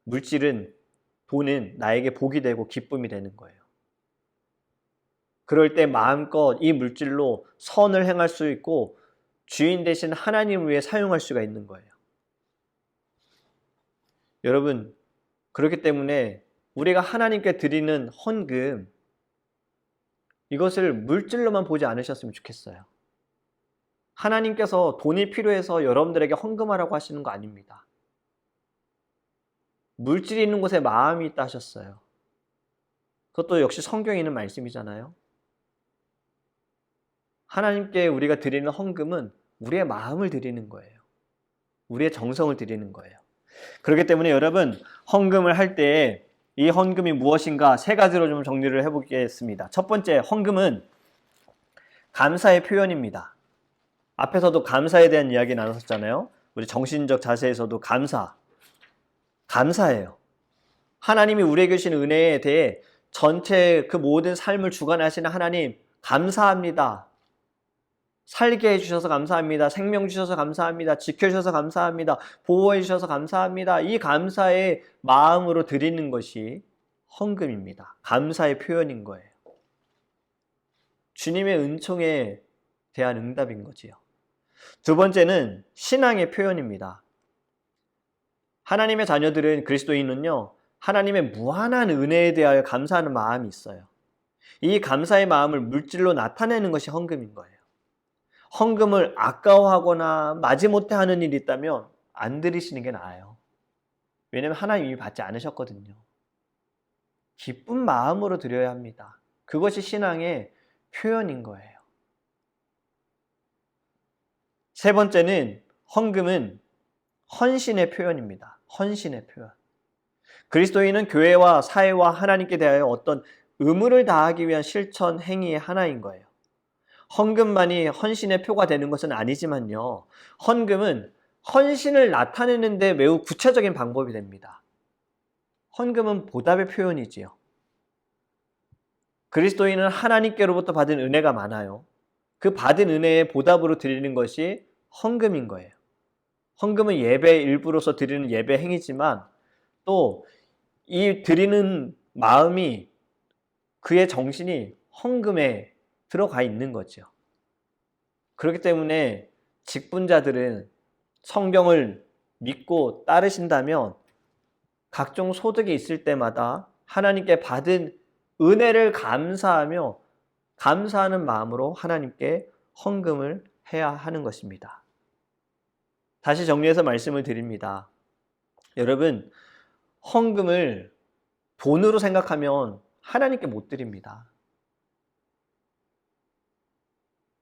물질은, 돈은 나에게 복이 되고 기쁨이 되는 거예요. 그럴 때 마음껏 이 물질로 선을 행할 수 있고 주인 대신 하나님을 위해 사용할 수가 있는 거예요. 여러분, 그렇기 때문에 우리가 하나님께 드리는 헌금, 이것을 물질로만 보지 않으셨으면 좋겠어요. 하나님께서 돈이 필요해서 여러분들에게 헌금하라고 하시는 거 아닙니다. 물질이 있는 곳에 마음이 있다 하셨어요. 그것도 역시 성경에 있는 말씀이잖아요. 하나님께 우리가 드리는 헌금은 우리의 마음을 드리는 거예요. 우리의 정성을 드리는 거예요. 그렇기 때문에 여러분, 헌금을 할 때 이 헌금이 무엇인가 3가지로 좀 정리를 해보겠습니다. 첫 번째, 헌금은 감사의 표현입니다. 앞에서도 감사에 대한 이야기 나눴었잖아요. 우리 정신적 자세에서도 감사해요. 하나님이 우리에게 주신 은혜에 대해 전체 그 모든 삶을 주관하시는 하나님, 감사합니다. 살게 해주셔서 감사합니다. 생명 주셔서 감사합니다. 지켜주셔서 감사합니다. 보호해 주셔서 감사합니다. 이 감사의 마음으로 드리는 것이 헌금입니다. 감사의 표현인 거예요. 주님의 은총에 대한 응답인 거지요. 두 번째는 신앙의 표현입니다. 하나님의 자녀들은, 그리스도인은요, 하나님의 무한한 은혜에 대하여 감사하는 마음이 있어요. 이 감사의 마음을 물질로 나타내는 것이 헌금인 거예요. 헌금을 아까워하거나 마지못해 하는 일이 있다면 안 드리시는 게 나아요. 왜냐하면 하나님 이미 받지 않으셨거든요. 기쁜 마음으로 드려야 합니다. 그것이 신앙의 표현인 거예요. 세 번째는 헌금은 헌신의 표현입니다. 헌신의 표현. 그리스도인은 교회와 사회와 하나님께 대하여 어떤 의무를 다하기 위한 실천 행위의 하나인 거예요. 헌금만이 헌신의 표가 되는 것은 아니지만요. 헌금은 헌신을 나타내는 데 매우 구체적인 방법이 됩니다. 헌금은 보답의 표현이지요. 그리스도인은 하나님께로부터 받은 은혜가 많아요. 그 받은 은혜의 보답으로 드리는 것이 헌금인 거예요. 헌금은 예배의 일부로서 드리는 예배 행위지만 또 이 드리는 마음이, 그의 정신이 헌금에 들어가 있는 거죠. 그렇기 때문에 직분자들은 성경을 믿고 따르신다면 각종 소득이 있을 때마다 하나님께 받은 은혜를 감사하며 감사하는 마음으로 하나님께 헌금을 해야 하는 것입니다. 다시 정리해서 말씀을 드립니다. 여러분, 헌금을 돈으로 생각하면 하나님께 못 드립니다.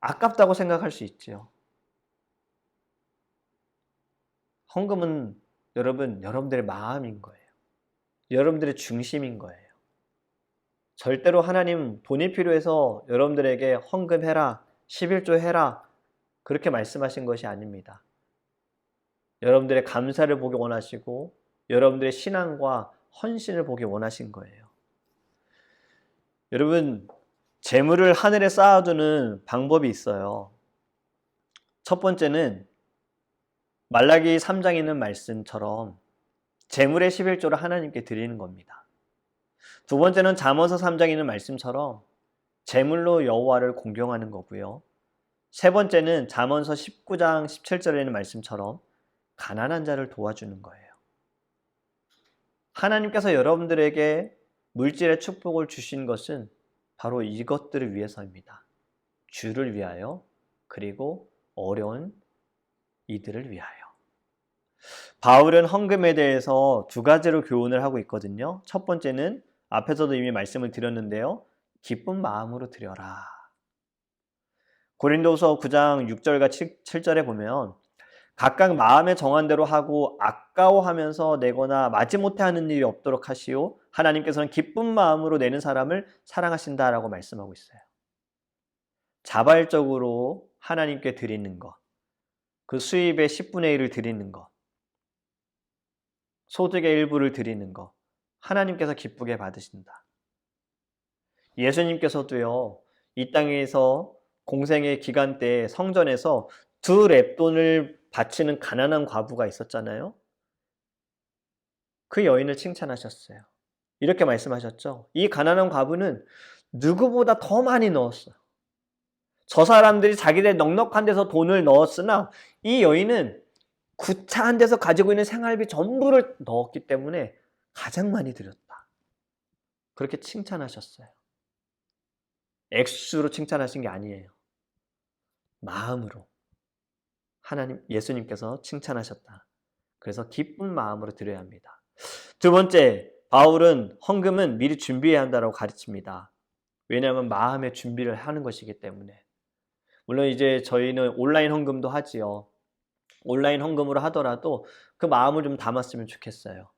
아깝다고 생각할 수 있죠. 헌금은 여러분, 여러분들의 마음인 거예요. 여러분들의 중심인 거예요. 절대로 하나님 돈이 필요해서 여러분들에게 헌금해라, 11조 해라, 그렇게 말씀하신 것이 아닙니다. 여러분들의 감사를 보기 원하시고 여러분들의 신앙과 헌신을 보기 원하신 거예요. 여러분, 재물을 하늘에 쌓아두는 방법이 있어요. 첫 번째는 말라기 3장에 있는 말씀처럼 재물의 11조를 하나님께 드리는 겁니다. 두 번째는 잠언서 3장에 있는 말씀처럼 재물로 여호와를 공경하는 거고요. 세 번째는 잠언서 19장 17절에 있는 말씀처럼 가난한 자를 도와주는 거예요. 하나님께서 여러분들에게 물질의 축복을 주신 것은 바로 이것들을 위해서입니다. 주를 위하여, 그리고 어려운 이들을 위하여. 바울은 헌금에 대해서 두 가지로 교훈을 하고 있거든요. 첫 번째는 앞에서도 이미 말씀을 드렸는데요. 기쁜 마음으로 드려라. 고린도서 9장 6절과 7절에 보면 각각 마음에 정한 대로 하고 아까워하면서 내거나 마지못해 하는 일이 없도록 하시오. 하나님께서는 기쁜 마음으로 내는 사람을 사랑하신다라고 말씀하고 있어요. 자발적으로 하나님께 드리는 것, 그 수입의 10분의 1을 드리는 것, 소득의 일부를 드리는 것, 하나님께서 기쁘게 받으신다. 예수님께서도요, 이 땅에서 공생의 기간 때 성전에서 2렙돈을 바치는 가난한 과부가 있었잖아요. 그 여인을 칭찬하셨어요. 이렇게 말씀하셨죠. 이 가난한 과부는 누구보다 더 많이 넣었어요. 저 사람들이 자기들 넉넉한 데서 돈을 넣었으나 이 여인은 구차한 데서 가지고 있는 생활비 전부를 넣었기 때문에 가장 많이 드렸다. 그렇게 칭찬하셨어요. 액수로 칭찬하신 게 아니에요. 마음으로. 하나님, 예수님께서 칭찬하셨다. 그래서 기쁜 마음으로 드려야 합니다. 두 번째, 바울은 헌금은 미리 준비해야 한다고 가르칩니다. 왜냐하면 마음의 준비를 하는 것이기 때문에. 물론 이제 저희는 온라인 헌금도 하지요. 온라인 헌금으로 하더라도 그 마음을 좀 담았으면 좋겠어요.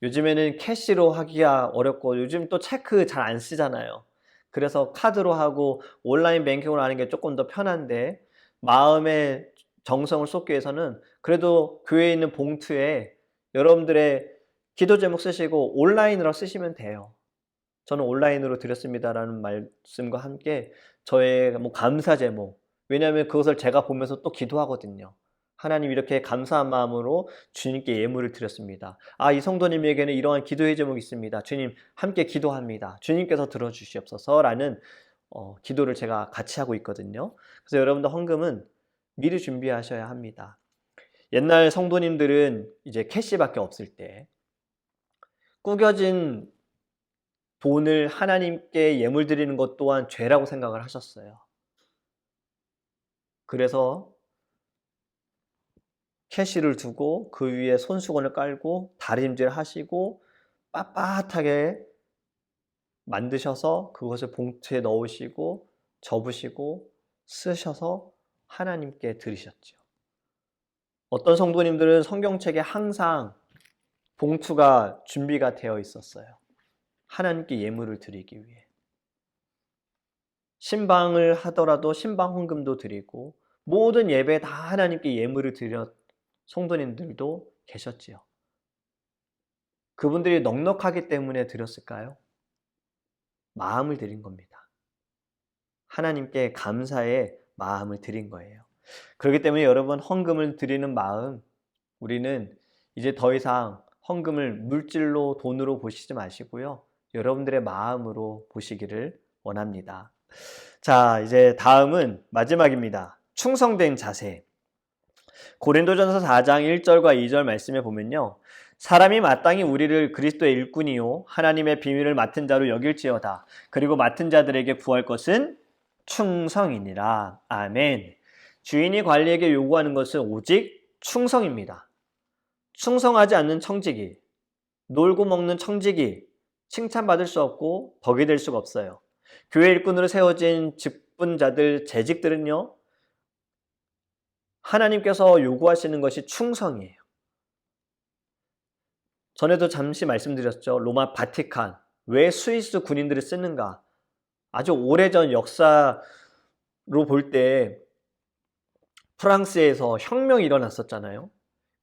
요즘에는 캐시로 하기가 어렵고 요즘 또 체크 잘 안 쓰잖아요. 그래서 카드로 하고 온라인 뱅킹으로 하는 게 조금 더 편한데 마음의 정성을 쏟기 위해서는 그래도 교회에 있는 봉투에 여러분들의 기도 제목 쓰시고 온라인으로 쓰시면 돼요. 저는 온라인으로 드렸습니다라는 말씀과 함께 저의 감사 제목, 왜냐하면 그것을 제가 보면서 또 기도하거든요. 하나님, 이렇게 감사한 마음으로 주님께 예물을 드렸습니다. 이 성도님에게는 이러한 기도의 제목이 있습니다. 주님, 함께 기도합니다. 주님께서 들어주시옵소서라는 기도를 제가 같이 하고 있거든요. 그래서 여러분들 헌금은 미리 준비하셔야 합니다. 옛날 성도님들은 이제 캐시밖에 없을 때 구겨진 돈을 하나님께 예물 드리는 것 또한 죄라고 생각을 하셨어요. 그래서 캐시를 두고 그 위에 손수건을 깔고 다림질 하시고 빳빳하게 만드셔서 그것을 봉투에 넣으시고 접으시고 쓰셔서 하나님께 드리셨죠. 어떤 성도님들은 성경책에 항상 봉투가 준비가 되어 있었어요. 하나님께 예물을 드리기 위해. 신방을 하더라도 신방 헌금도 드리고 모든 예배에 다 하나님께 예물을 드렸 성도님들도 계셨지요. 그분들이 넉넉하기 때문에 드렸을까요? 마음을 드린 겁니다. 하나님께 감사의 마음을 드린 거예요. 그렇기 때문에 여러분, 헌금을 드리는 마음, 우리는 이제 더 이상 헌금을 물질로 돈으로 보시지 마시고요. 여러분들의 마음으로 보시기를 원합니다. 자, 이제 다음은 마지막입니다. 충성된 자세. 고린도전서 4장 1절과 2절 말씀에 보면요. 사람이 마땅히 우리를 그리스도의 일꾼이요 하나님의 비밀을 맡은 자로 여길지어다. 그리고 맡은 자들에게 구할 것은 충성이니라. 아멘. 주인이 관리에게 요구하는 것은 오직 충성입니다. 충성하지 않는 청지기, 놀고 먹는 청지기, 칭찬받을 수 없고 덕이 될 수가 없어요. 교회 일꾼으로 세워진 직분자들, 재직들은요, 하나님께서 요구하시는 것이 충성이에요. 전에도 잠시 말씀드렸죠. 로마 바티칸. 왜 스위스 군인들을 쓰는가? 아주 오래전 역사로 볼 때 프랑스에서 혁명이 일어났었잖아요.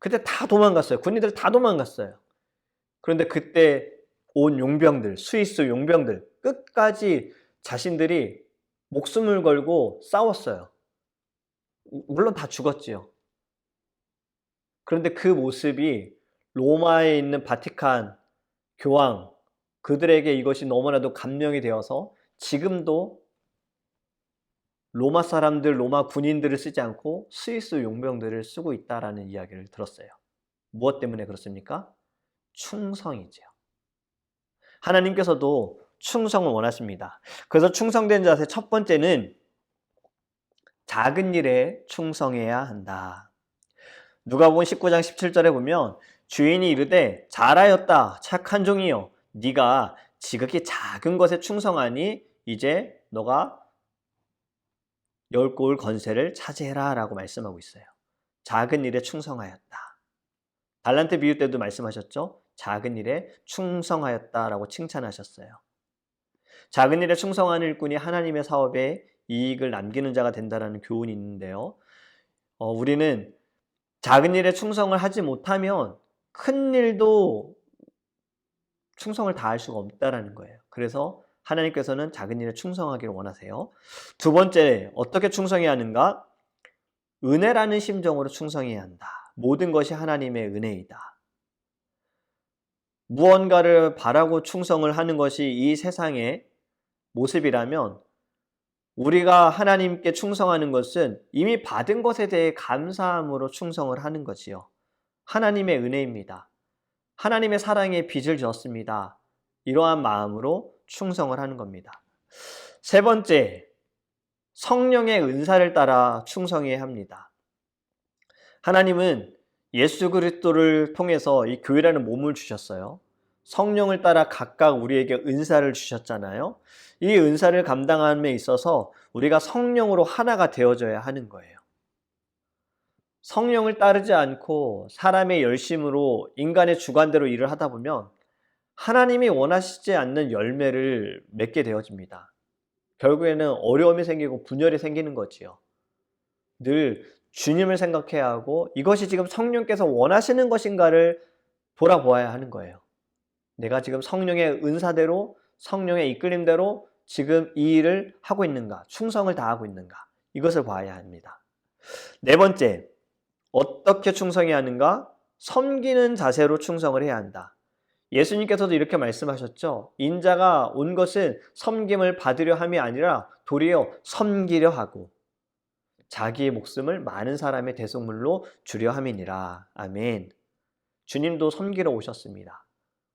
그때 다 도망갔어요. 군인들 다 도망갔어요. 그런데 그때 온 용병들, 스위스 용병들 끝까지 자신들이 목숨을 걸고 싸웠어요. 물론 다 죽었지요. 그런데 그 모습이 로마에 있는 바티칸 교황, 그들에게 이것이 너무나도 감명이 되어서 지금도 로마 사람들, 로마 군인들을 쓰지 않고 스위스 용병들을 쓰고 있다라는 이야기를 들었어요. 무엇 때문에 그렇습니까? 충성이죠. 하나님께서도 충성을 원하십니다. 그래서 충성된 자세 첫 번째는 작은 일에 충성해야 한다. 누가복음 19장 17절에 보면 주인이 이르되 잘하였다 착한 종이여 네가 지극히 작은 것에 충성하니 이제 너가 10고을 건세를 차지해라 라고 말씀하고 있어요. 작은 일에 충성하였다. 달란트 비유 때도 말씀하셨죠. 작은 일에 충성하였다라고 칭찬하셨어요. 작은 일에 충성하는 일꾼이 하나님의 사업에 이익을 남기는 자가 된다는 교훈이 있는데요. 우리는 작은 일에 충성을 하지 못하면 큰 일도 충성을 다할 수가 없다는 거예요. 그래서 하나님께서는 작은 일에 충성하기를 원하세요. 두 번째, 어떻게 충성해야 하는가? 은혜라는 심정으로 충성해야 한다. 모든 것이 하나님의 은혜이다. 무언가를 바라고 충성을 하는 것이 이 세상의 모습이라면 우리가 하나님께 충성하는 것은 이미 받은 것에 대해 감사함으로 충성을 하는 거지요. 하나님의 은혜입니다. 하나님의 사랑에 빚을 졌습니다. 이러한 마음으로 충성을 하는 겁니다. 세 번째, 성령의 은사를 따라 충성해야 합니다. 하나님은 예수 그리스도를 통해서 이 교회라는 몸을 주셨어요. 성령을 따라 각각 우리에게 은사를 주셨잖아요. 이 은사를 감당함에 있어서 우리가 성령으로 하나가 되어져야 하는 거예요. 성령을 따르지 않고 사람의 열심으로 인간의 주관대로 일을 하다 보면 하나님이 원하시지 않는 열매를 맺게 되어집니다. 결국에는 어려움이 생기고 분열이 생기는 거지요. 늘 주님을 생각해야 하고 이것이 지금 성령께서 원하시는 것인가를 돌아보아야 하는 거예요. 내가 지금 성령의 은사대로 성령의 이끌림대로 지금 이 일을 하고 있는가, 충성을 다하고 있는가, 이것을 봐야 합니다. 네 번째, 어떻게 충성해야 하는가? 섬기는 자세로 충성을 해야 한다. 예수님께서도 이렇게 말씀하셨죠. 인자가 온 것은 섬김을 받으려 함이 아니라 도리어 섬기려 하고 자기의 목숨을 많은 사람의 대속물로 주려 함이니라. 아멘. 주님도 섬기러 오셨습니다.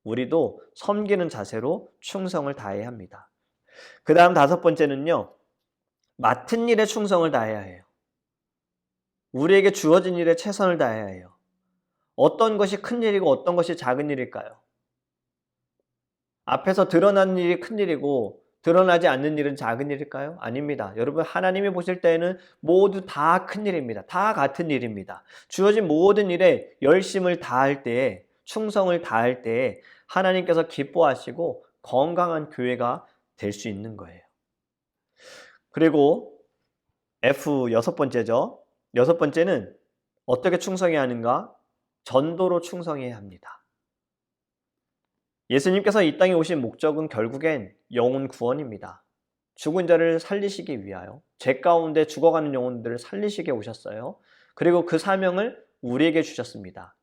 우리도 섬기는 자세로 충성을 다해야 합니다. 그 다음 다섯 번째는요. 맡은 일에 충성을 다해야 해요. 우리에게 주어진 일에 최선을 다해야 해요. 어떤 것이 큰 일이고 어떤 것이 작은 일일까요? 앞에서 드러난 일이 큰 일이고 드러나지 않는 일은 작은 일일까요? 아닙니다. 여러분 하나님이 보실 때에는 모두 다 큰 일입니다. 다 같은 일입니다. 주어진 모든 일에 열심을 다할 때에 충성을 다할 때에 하나님께서 기뻐하시고 건강한 교회가 될 수 있는 거예요. 그리고 F 여섯 번째죠. 여섯 번째는 어떻게 충성해야 하는가? 전도로 충성해야 합니다. 예수님께서 이 땅에 오신 목적은 결국엔 영혼 구원입니다. 죽은 자를 살리시기 위하여 죄 가운데 죽어가는 영혼들을 살리시게 오셨어요. 그리고 그 사명을 우리에게 주셨습니다.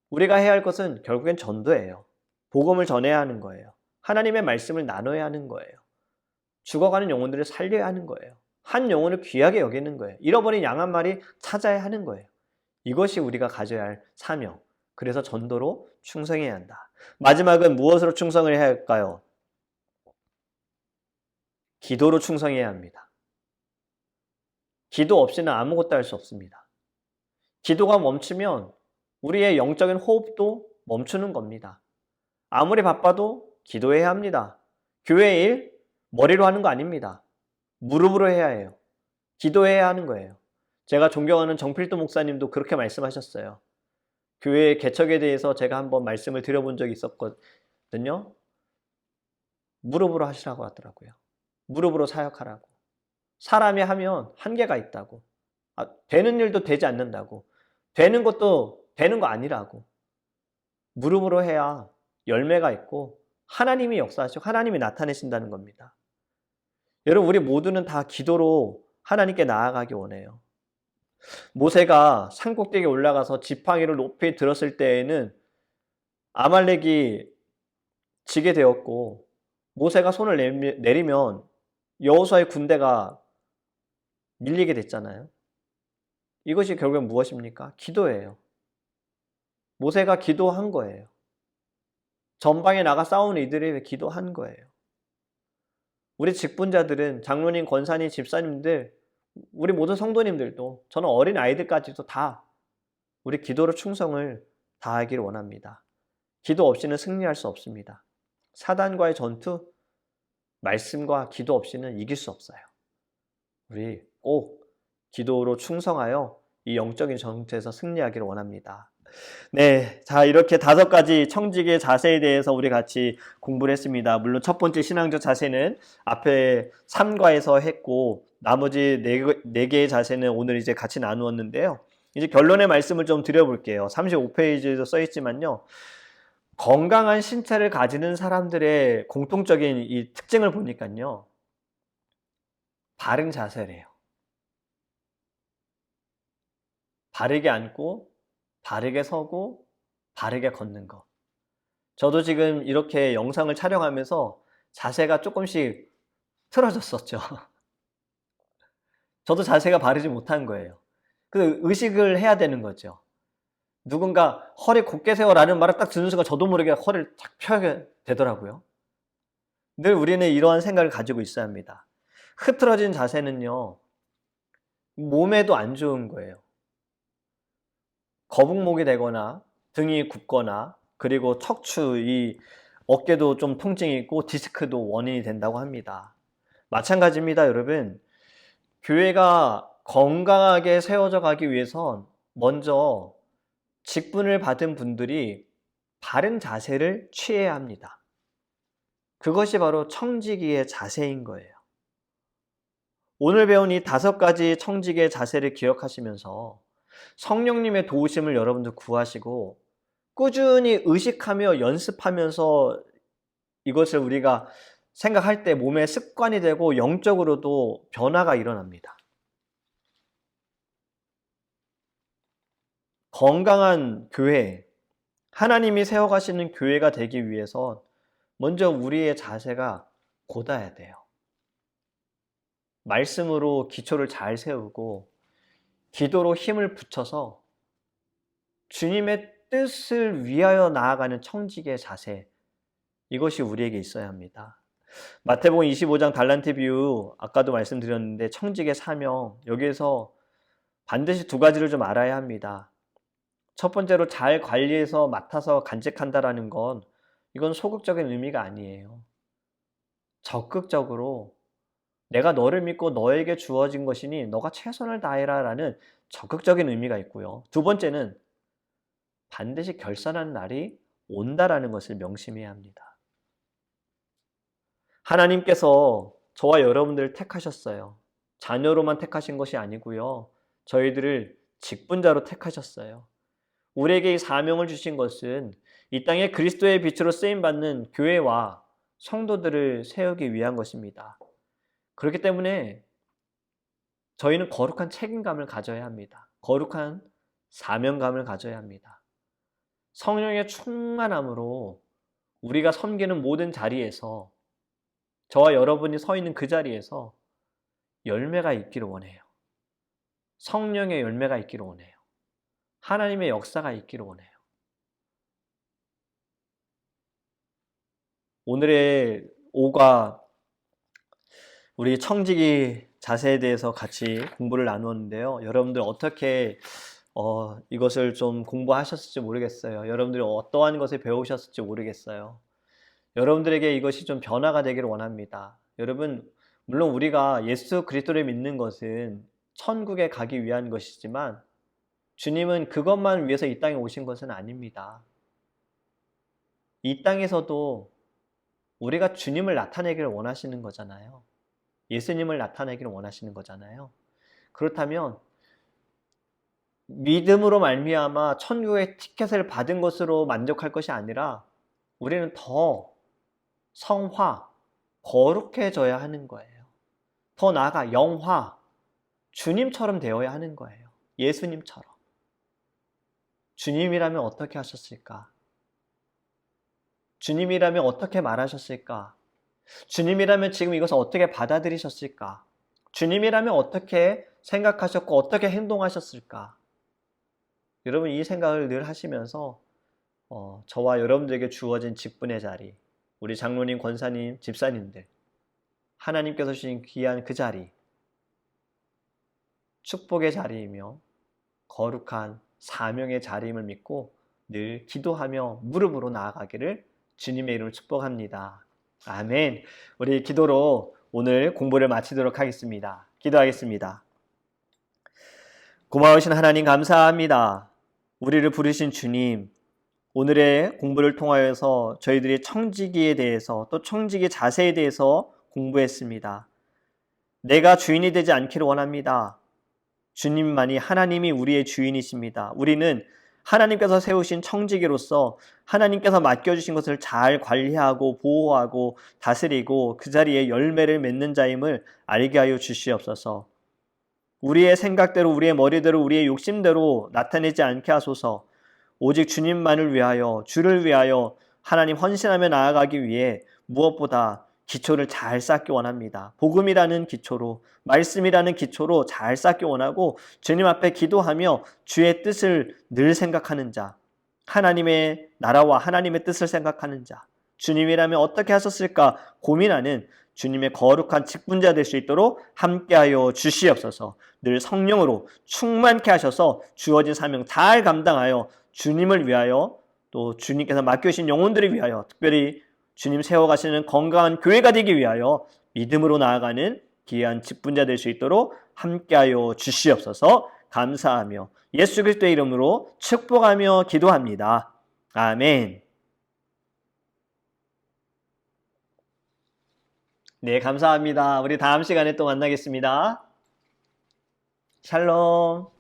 우리가 해야 할 것은 결국엔 전도예요. 복음을 전해야 하는 거예요. 하나님의 말씀을 나눠야 하는 거예요. 죽어가는 영혼들을 살려야 하는 거예요. 한 영혼을 귀하게 여기는 거예요. 잃어버린 양 한 마리 찾아야 하는 거예요. 이것이 우리가 가져야 할 사명. 그래서 전도로 충성해야 한다. 마지막은 무엇으로 충성을 해야 할까요? 기도로 충성해야 합니다. 기도 없이는 아무것도 할 수 없습니다. 기도가 멈추면 우리의 영적인 호흡도 멈추는 겁니다. 아무리 바빠도 기도해야 합니다. 교회 일 머리로 하는 거 아닙니다. 무릎으로 해야 해요. 기도해야 하는 거예요. 제가 존경하는 정필도 목사님도 그렇게 말씀하셨어요. 교회 개척에 대해서 제가 한번 말씀을 드려본 적이 있었거든요. 무릎으로 하시라고 하더라고요. 무릎으로 사역하라고. 사람이 하면 한계가 있다고. 되는 일도 되지 않는다고. 되는 것도 되는 거 아니라고. 무릎으로 해야 열매가 있고 하나님이 역사하시고 하나님이 나타내신다는 겁니다. 여러분, 우리 모두는 다 기도로 하나님께 나아가기 원해요. 모세가 산꼭대기에 올라가서 지팡이를 높이 들었을 때에는 아말렉이 지게 되었고, 모세가 손을 내리면 여호수아의 군대가 밀리게 됐잖아요. 이것이 결국엔 무엇입니까? 기도예요. 모세가 기도한 거예요. 전방에 나가 싸우는 이들이 기도한 거예요. 우리 직분자들은 장로님, 권사님, 집사님들, 우리 모든 성도님들도, 저는 어린 아이들까지도 다 우리 기도로 충성을 다하기를 원합니다. 기도 없이는 승리할 수 없습니다. 사단과의 전투, 말씀과 기도 없이는 이길 수 없어요. 우리 꼭 기도로 충성하여 이 영적인 전투에서 승리하기를 원합니다. 네, 자, 이렇게 5가지 청지기의 자세에 대해서 우리 같이 공부를 했습니다. 물론 첫 번째 신앙적 자세는 앞에 3과에서 했고, 나머지 4개의 자세는 오늘 이제 같이 나누었는데요. 이제 결론의 말씀을 좀 드려볼게요. 35페이지에도 써있지만요. 건강한 신체를 가지는 사람들의 공통적인 이 특징을 보니까요. 바른 자세래요. 바르게 앉고, 바르게 서고, 바르게 걷는 것. 저도 지금 이렇게 영상을 촬영하면서 자세가 조금씩 틀어졌었죠. 저도 자세가 바르지 못한 거예요. 그 의식을 해야 되는 거죠. 누군가 허리 곧게 세워라는 말을 딱 듣는 순간 저도 모르게 허리를 탁 펴게 되더라고요. 늘 우리는 이러한 생각을 가지고 있어야 합니다. 흐트러진 자세는요, 몸에도 안 좋은 거예요. 거북목이 되거나 등이 굽거나 그리고 척추, 이 어깨도 좀 통증이 있고 디스크도 원인이 된다고 합니다. 마찬가지입니다, 여러분. 교회가 건강하게 세워져 가기 위해선 먼저 직분을 받은 분들이 바른 자세를 취해야 합니다. 그것이 바로 청지기의 자세인 거예요. 오늘 배운 이 5가지 청지기의 자세를 기억하시면서 성령님의 도우심을 여러분들 구하시고 꾸준히 의식하며 연습하면서 이것을 우리가 생각할 때 몸의 습관이 되고 영적으로도 변화가 일어납니다. 건강한 교회, 하나님이 세워가시는 교회가 되기 위해서 먼저 우리의 자세가 곧아야 돼요. 말씀으로 기초를 잘 세우고 기도로 힘을 붙여서 주님의 뜻을 위하여 나아가는 청지기의 자세, 이것이 우리에게 있어야 합니다. 마태복음 25장 달란트 비유, 아까도 말씀드렸는데 청지기의 사명, 여기에서 반드시 2가지를 좀 알아야 합니다. 첫 번째로 잘 관리해서 맡아서 간직한다라는 건 이건 소극적인 의미가 아니에요. 적극적으로 내가 너를 믿고 너에게 주어진 것이니 너가 최선을 다해라 라는 적극적인 의미가 있고요. 2번째는 반드시 결산하는 날이 온다라는 것을 명심해야 합니다. 하나님께서 저와 여러분들을 택하셨어요. 자녀로만 택하신 것이 아니고요. 저희들을 직분자로 택하셨어요. 우리에게 이 사명을 주신 것은 이 땅에 그리스도의 빛으로 쓰임받는 교회와 성도들을 세우기 위한 것입니다. 그렇기 때문에 저희는 거룩한 책임감을 가져야 합니다. 거룩한 사명감을 가져야 합니다. 성령의 충만함으로 우리가 섬기는 모든 자리에서 저와 여러분이 서 있는 그 자리에서 열매가 있기를 원해요. 성령의 열매가 있기를 원해요. 하나님의 역사가 있기를 원해요. 오늘의 5과 우리 청지기 자세에 대해서 같이 공부를 나누었는데요. 여러분들 어떻게 이것을 좀 공부하셨을지 모르겠어요. 여러분들이 어떠한 것을 배우셨을지 모르겠어요. 여러분들에게 이것이 좀 변화가 되기를 원합니다. 여러분, 물론 우리가 예수 그리스도를 믿는 것은 천국에 가기 위한 것이지만 주님은 그것만 위해서 이 땅에 오신 것은 아닙니다. 이 땅에서도 우리가 주님을 나타내기를 원하시는 거잖아요. 예수님을 나타내기를 원하시는 거잖아요. 그렇다면 믿음으로 말미암아 천국의 티켓을 받은 것으로 만족할 것이 아니라 우리는 더 성화, 거룩해져야 하는 거예요. 더 나아가 영화, 주님처럼 되어야 하는 거예요. 예수님처럼. 주님이라면 어떻게 하셨을까? 주님이라면 어떻게 말하셨을까? 주님이라면 지금 이것을 어떻게 받아들이셨을까? 주님이라면 어떻게 생각하셨고 어떻게 행동하셨을까? 여러분 이 생각을 늘 하시면서 저와 여러분들에게 주어진 직분의 자리, 우리 장로님, 권사님, 집사님들, 하나님께서 주신 귀한 그 자리, 축복의 자리이며 거룩한 사명의 자리임을 믿고 늘 기도하며 무릎으로 나아가기를 주님의 이름으로 축복합니다. 아멘. 우리 기도로 오늘 공부를 마치도록 하겠습니다. 기도하겠습니다. 고마우신 하나님 감사합니다. 우리를 부르신 주님, 오늘의 공부를 통하여서 저희들이 청지기에 대해서 또 청지기 자세에 대해서 공부했습니다. 내가 주인이 되지 않기를 원합니다. 주님만이 하나님이 우리의 주인이십니다. 우리는 하나님께서 세우신 청지기로서 하나님께서 맡겨주신 것을 잘 관리하고 보호하고 다스리고 그 자리에 열매를 맺는 자임을 알게 하여 주시옵소서. 우리의 생각대로 우리의 머리대로 우리의 욕심대로 나타내지 않게 하소서. 오직 주님만을 위하여 주를 위하여 하나님 헌신하며 나아가기 위해 무엇보다 기초를 잘 쌓기 원합니다. 복음이라는 기초로 말씀이라는 기초로 잘 쌓기 원하고 주님 앞에 기도하며 주의 뜻을 늘 생각하는 자, 하나님의 나라와 하나님의 뜻을 생각하는 자, 주님이라면 어떻게 하셨을까 고민하는 주님의 거룩한 직분자 될 수 있도록 함께하여 주시옵소서. 늘 성령으로 충만케 하셔서 주어진 사명 잘 감당하여 주님을 위하여 또 주님께서 맡겨주신 영혼들을 위하여 특별히 주님 세워가시는 건강한 교회가 되기 위하여 믿음으로 나아가는 귀한 직분자 될 수 있도록 함께하여 주시옵소서. 감사하며 예수 그리스도의 이름으로 축복하며 기도합니다. 아멘. 네, 감사합니다. 우리 다음 시간에 또 만나겠습니다. 샬롬.